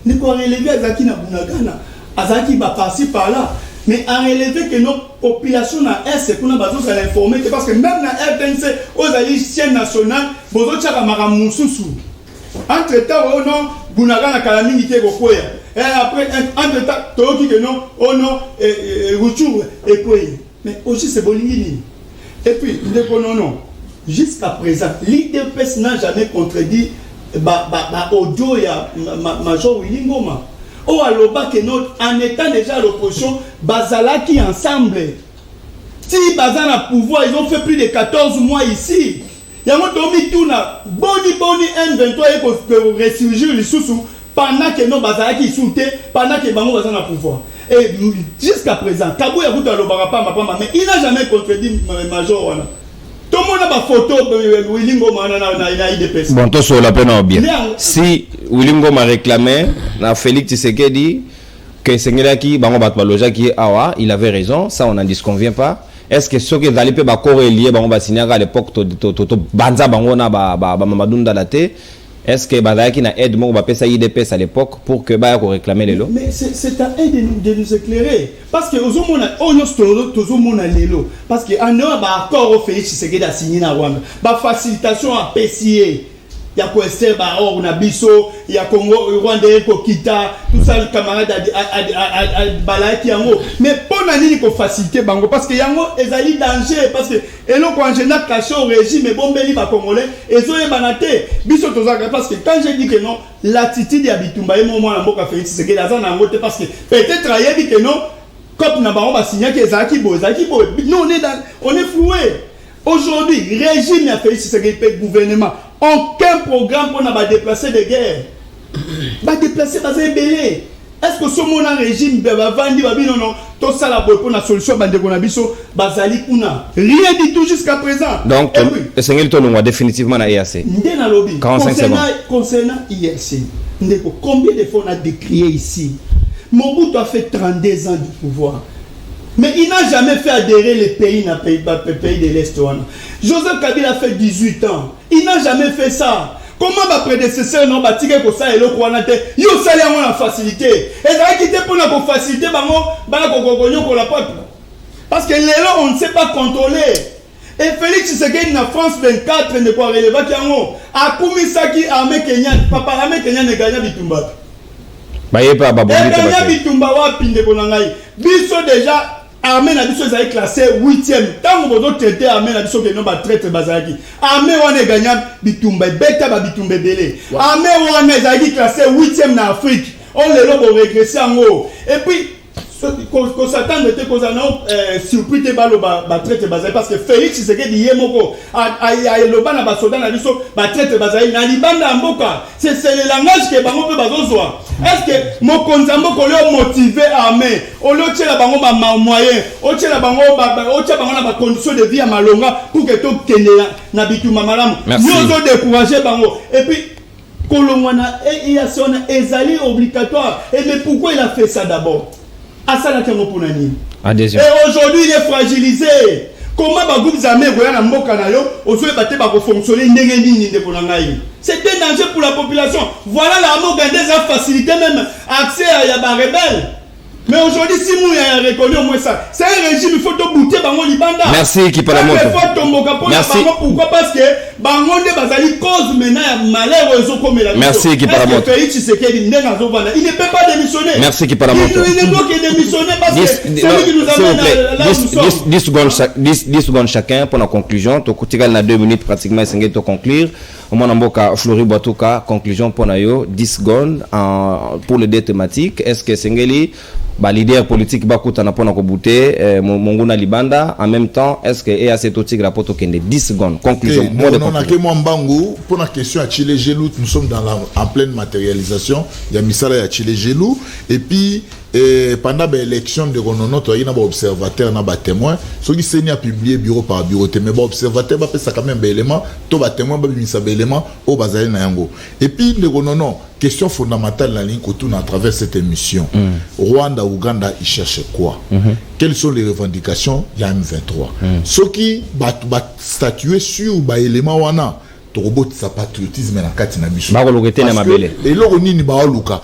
E: Ne quoi relever Azaki na Bunagana. Azaki va passer par là. Mais à relever que nos populations na est qu'on a besoin de l'informer parce que même na RTNC aux alliés chaîne nationale bozo tchaka magamususu. Entre-temps oh non Bunagana kalamini te kokoya. Et après entre-temps toki que non oh non Ruchuru et quoi. Mais aussi c'est bolingini. Et puis non jusqu'à présent l'IDPS n'a jamais contredit audio ya Major Willy Ngoma. Oh aloba que notre en étant déjà à l'opposition bazalaki ensemble. Si bazana pouvoir ils ont fait plus de 14 mois ici. Yango tomi tuna boni M23 et ressurgir les sous pendant que nos bazalaki soute pendant que bango bazana pouvoir. Et jusqu'à présent Kabou ya kuta aloba pas mais il n'a jamais contredit Major wana. Tout le monde a ma photo de Willy Ngoma na IDPS.
A: Bon, tout sur la peine bien. Si Willy Ngoma réclamait, na Félix Tshisekedi, que Sengelaki, Bango Batbaloja qui est awa, il avait raison, ça on n'en disconvient pas. Est-ce que ce que vous allez faire, corrélier, Bango Basigna à l'époque, Banza Bango na Mamadou Dalate, est-ce que Badaki na aide mon bapé ça IDPS à l'époque pour que Baya réclamer les lots?
E: Mais c'est à aide de nous éclairer parce que aux hommes on a les lots parce que en Europe accord au Félix Tshisekedi a signé na Rwanda ba facilitation à PCA il y a quoi c'est ba or na biso il y a Congo Rwanda ko kita tout ça le camarade a balaki yango mais pour nani ko faciliter bango parce que yango ezali danger parce que elo ko angena caché au régime et bombeli ba congolais ezoye banate biso tozaka parce que quand j'ai dit que non l'attitude ya Bitumba et moment na mboka Félix c'est que la zone en parce que peut-être ayebi que non comme na bango ba signer que ezaki bo nous on est floué aujourd'hui régime ya Félix c'est que gouvernement aucun programme pour nous déplacer de guerre. Déplacer dans un belé. Est-ce que ce mon régime va vendre non tout ça la pour la solution bande konabiso bazali kuna rien du tout jusqu'à présent.
A: Donc le Seigneur Tolongwa définitivement na EAC.
E: Ndena lobby.
A: 45 secondes.
E: Concernant EAC. Ndeko combien de fois on a décrié ici. Mobutu a fait 32 ans du pouvoir. Mais il n'a jamais fait adhérer les pays de l'Est. Joseph Kabila a fait 18 ans. Il n'a jamais fait ça. Comment va prédécesseur non bâtir que ça et le Kouanate? Il y a la facilité. Et ça a quitté pour la facilité, parce que les lois, on ne sait pas contrôler. Et Félix Tshisekedi na France 24 ne quoi relever kiango. Akumisaki armée Kenya, papa armée Kenya ne gagne Bitumba.
A: Baye pas baboni.
E: Gagne Bitumba wa pinde konangai. Biso déjà armée na biso est classé 8e. Tant que vous traitez armée na biso que non ba traite bazaki. Armée wana gagna Bitumba beta ba Bitumba belé. Armée wana est classé 8e na Afrique. On les lobo régresser en haut. Et puis qu'on s'attend de te cause surpris te balo ba traite bazaki parce que Félix Tshisekedi yemoko a loba na ba soda na biso ba traite bazaki na libanda mboka. C'est le langage que bango pe bazozwa. Est-ce que mon konzambo ko le motiver armée au lieu de la bango ba moyen au lieu la bango na ba condition de vie à malonga pour que to kende na bituma malamu nous ont décourager bango et puis kolongwana et il a son ezali obligatoire et mais pourquoi il a fait ça d'abord à ça la et aujourd'hui il est fragilisé Comment ba groupe armé roya na mboka na yo, ozoe baté ba ko fonctionner ndenge nini ndeko na ngai. C'est un danger pour la population. Voilà la mort des a facilité même accès à ya rebelle. Mais aujourd'hui, si nous avons reconnu au moins ça, c'est un régime, il faut te bouter Bango Libanda.
A: Merci qui parle à moi.
E: Merci. Pourquoi? Parce que Bango de Bazali cause maintenant malheur aux comme la.
A: Merci qui parle à moi.
E: Il ne peut pas démissionner.
A: Merci qui parle à moi.
E: Il ne doit que démissionner parce que c'est lui qui nous amène là où nous sommes.
A: 10 secondes chacun pour la conclusion. Tu as 2 minutes pratiquement et tu conclure. Au moins, on Flori Boatoka, conclusion pour Nayo, 10 secondes pour les deux thématiques. Est-ce que Sengeli, leader politique, Bakuta n'a pas bouté, Monguna Libanda, en même temps, est-ce que EAC Totik rapporte 10 secondes? Conclusion.
B: Non, pour la question à Chile Gelou, nous sommes en pleine matérialisation. Il y a Misala et Chile Gelou. Et puis, pendant l'élection de Ronono, il y a un observateur, un témoin. Ce qui s'est publié bureau par bureau, mais l'observateur va faire quand même un élément. Tout le témoin va faire un élément au Bazali Nayango. Et puis, le Ronono, question fondamentale dans la ligne qu'on tourne à travers cette émission. Rwanda, Ouganda, ils cherchent quoi? Quelles sont les revendications? Il y a M23. Ce qui va statuer sur l'élément wana. Robot sa patriotisme na kati na biso. Et loro nini ba luka.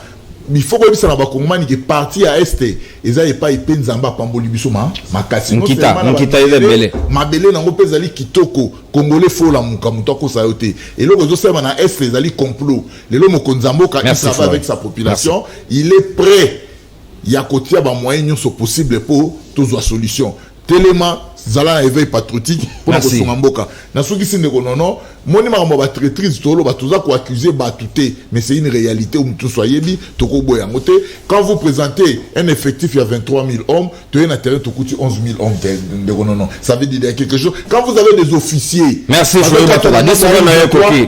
B: Il faut que ça na ba kongomani qui parti à est eza epa ipenzamba pamboli biso makasi.
A: Nkita ezebele.
B: Mabele na ngopeza li kitoko congolais fo la muka mutoko sa yote. Et loro zo sema na est ezali complot. Lelo mokonzamboka il travaille avec sa population, il est prêt. Il y a kotia ba moyen nyonso possible pour tous solution. Tellement zala éveil patriotique pour la Mboka. Na soki sinde konono, moni maramo ba traîtrise tolo ba tuza ko accuser ba touté, mais c'est une réalité où tout soyez bi toko boya ngote. Quand vous présentez un effectif il y a 23 000 hommes, tu es na terrain to coûte 11 000 hommes de konono. Ça veut dire quelque chose. Quand vous avez des officiers,
A: merci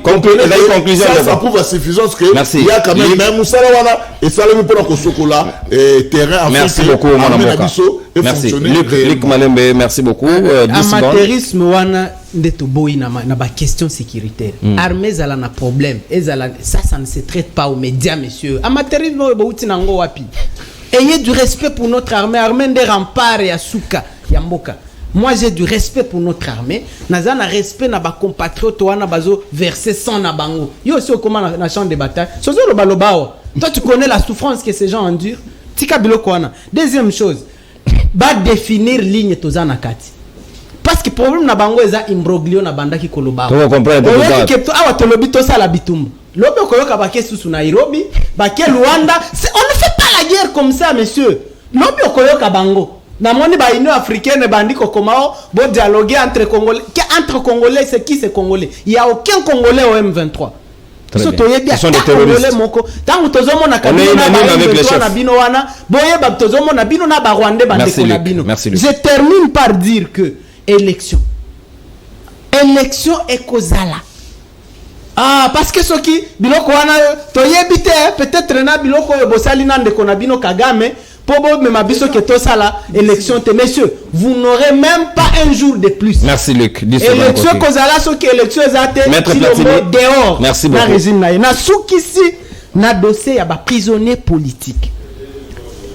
A: conclusion.
B: Ça prouve à suffisance que il y a quand même même Moussala wana et ça le pour ko sokola terrain.
A: Merci beaucoup mon Mboka. Merci Luc Malembe, merci beaucoup.
C: Amateurisme wana ndeto boy na ba question sécuritaire. Armée zala na problème, ça ne se traite pas aux médias messieurs. Amateurisme bouti nango wapi. Ayez du respect pour notre armée des remparts ya suka ya mboka. Moi j'ai du respect pour notre armée. Naza na respect na ba compatriotes wana bazo verser sang na bango. Yo aussi comment na champ de bataille. Sozo lo balobao. Toi tu connais la souffrance que ces gens endurent. Tika biloko wana. Deuxième chose, ba définir ligne tozana kati. Parce que problème na bango eza imbroglio na banda ki koloba.
A: Tu comprends
C: que to awa tolobi to sala bitumbu. Lobe koyoka ba kesu su Nairobi, ba ke Luanda, on ne fait pas la guerre comme ça monsieur. Lobe koyoka bango. Na moni ba Union africaine bandiko komao bo dialoguer entre Congolais, c'est qui c'est Congolais? Il y a aucun Congolais au M23. Ce
A: sont des terroristes.
C: Tant que tozomo na kabino na bino wana, boye ba tozomo na bino na ba Rwandais bandeko na bino. Je termine par dire que élection et kozala. Ah, parce que ce qui biloko wana toyebite peut-être na biloko bosali na ndeko na bino Kagame pobo me mabiso que to sala élection te messieurs, vous n'aurez même pas un jour de plus.
A: Merci Luc.
C: Élection kozala ce qui élection ezate dehors.
A: Merci beaucoup.
C: Na régime na sukisi na dossier ya ba prisonnier politique.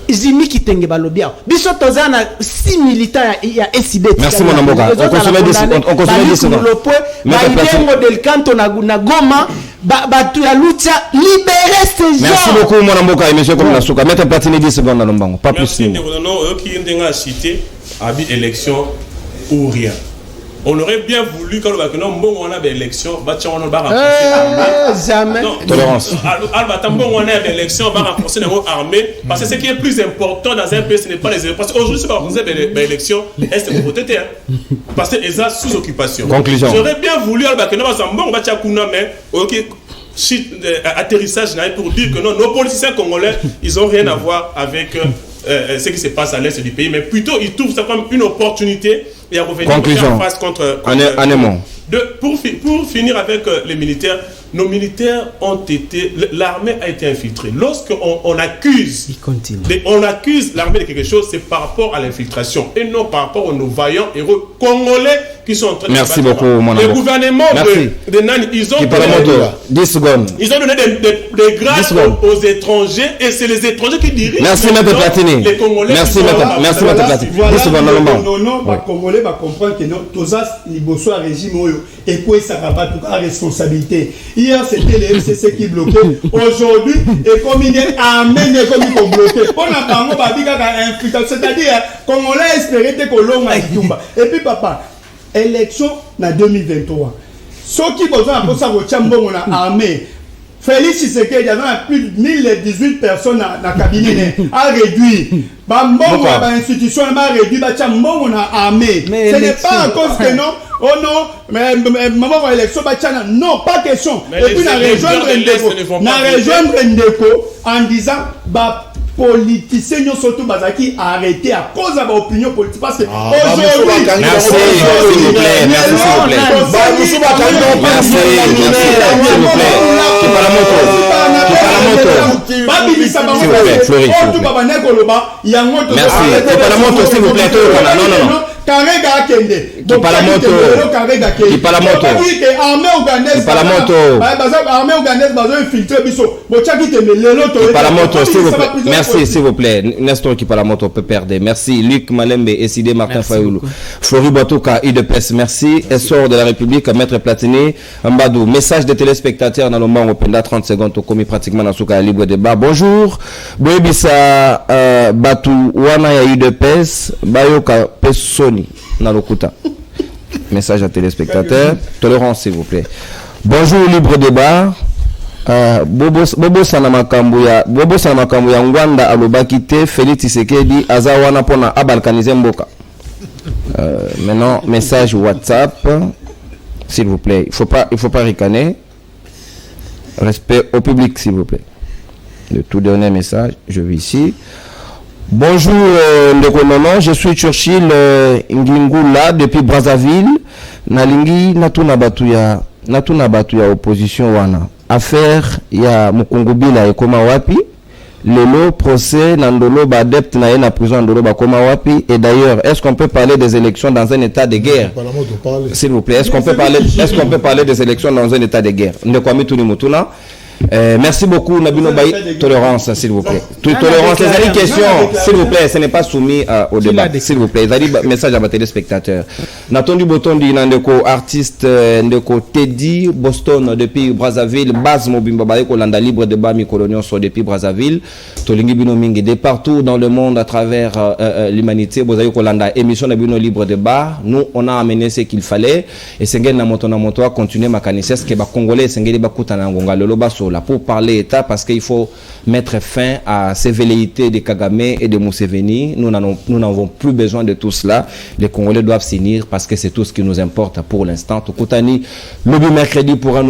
C: Zimi Kitenge balobia. Biso tozana 6 militants ya SID.
A: Merci mon Mboka. On consomme 10 secondes.
C: Del Canto na Goma ba tu ya lucha libérer ces gens.
A: Merci beaucoup mon Mboka et monsieur comme la souka. Mettre platine 10 secondes dans l'ombango. Pas plus.
D: Merci non qui ndenga cité abi élection ou rien. On aurait bien voulu quand on a des élections,
C: jamais.
A: Tolérance.
D: On a des élections, on va renforcer l'armée. Parce que ce qui est plus important dans un pays, ce n'est pas les élections. Parce qu'aujourd'hui, c'est pas renforcer les élections, est-ce que vous votez? Parce que les a sous occupation.
A: Conclusion.
D: J'aurais bien voulu atterrissage pour dire que non, nos politiciens congolais, ils n'ont rien à voir avec ce qui se passe à l'est du pays, mais plutôt ils trouvent ça comme une opportunité et à revenir en face contre pour finir avec les militaires. Nos militaires ont été, l'armée a été infiltrée. Lorsqu'on accuse, on accuse l'armée de quelque chose, c'est par rapport à l'infiltration et non par rapport à nos vaillants héros congolais qui sont en train de...
A: Merci beaucoup, mon ami.
D: Le gouvernement de Nani, ils ont...
A: 10 secondes.
D: Ils ont donné des grâces aux étrangers et c'est les étrangers qui dirigent.
A: Merci, Maître Platini.
D: Les Congolais.
A: Merci, Maître Platini.
E: Voilà, non, les Congolais va comprendre que non, tous les bossons à régime et quoi ça va pas tout cas responsabilité. Hier, c'était les FCC qui bloquaient. Aujourd'hui, et comme il est armé, comme ils ont bloqué. On a pas c'est-à-dire, Congolais espéraient que l'on a et puis, papa, élection en 2023. Ceux qui besoin pour ça, on a armé. Félix Tshisekedi, il y avait plus de 1018 personnes dans le cabinet, a réduit. L'institution a réduit, on a armé. Ce n'est pas en cause que non. Oh non, mais maman élection, non, pas question. Et puis, on a rejoindre Ndeko en disant, politiciens surtout bazaki arrêté à cause de l'opinion politique parce que aujourd'hui
A: merci s'il vous plaît merci s'il vous plaît. Nestor Kipalamoto peut perdre. Merci. Luc Malembe, Essidé Martin Fayoulou. Flori Batoka, IDPS, merci. Essor de la République, Maître Platini, Mbadou. Message des téléspectateurs dans le monde open 30 secondes au commis pratiquement dans ce libre débat. Bonjour. Boebisa Batou Wana ya IDPS, Bayoka Pesoni, Nalokuta. Message à téléspectateurs. Tolérance s'il vous plaît. Bonjour libre débat. Bobo sana makambo ya Ngwanda alobaki te Félix Tshisekedi aza wana pona abalkaniser mboka. Maintenant message WhatsApp s'il vous plaît. Il faut pas ricaner. Respect au public s'il vous plaît. Le tout dernier message, je vais ici. Bonjour Ndekonono, je suis Churchill Ngingula depuis Brazzaville. Nalingi natuna batu ya opposition wana. Affaire ya Mukungubila ekoma wapi? Lelo procès Nandolo adepte na la prison Ndolo bakoma wapi? Et d'ailleurs, est-ce qu'on peut parler des élections dans un état de guerre? S'il vous plaît, est-ce qu'on peut parler des élections dans un état de guerre? Ndekwami Tuni Mutuna. Merci beaucoup Nabino Baye. Tolérance s'il vous plaît. Tolérance, les questions s'il vous plaît, ce n'est pas soumis au débat s'il vous plaît. Message à mes téléspectateurs. Natondu Botondi Nandeko artiste Ndeko Teddy Boston depuis Brazzaville, base Mobimba Baye Kolanda libre débat mi colonion so depuis Brazzaville. Tolingi Bino Mingi de partout dans le monde à travers l'humanité Bozayo Kolanda émission Nabino libre débat. Nous on a amené ce qu'il fallait et Sengen na moto continuer ma canissesse que ba congolais Sengeli bakuta na ngonga lolo baso là pour parler État parce qu'il faut mettre fin à ces velléités de Kagame et de Museveni. Nous n'avons plus besoin de tout cela. Les Congolais doivent s'unir parce que c'est tout ce qui nous importe pour l'instant. Tokutani, lobby mercredi pour un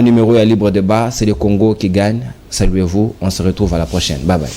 A: numéro à libre débat. C'est le Congo qui gagne. Saluez-vous. On se retrouve à la prochaine. Bye bye.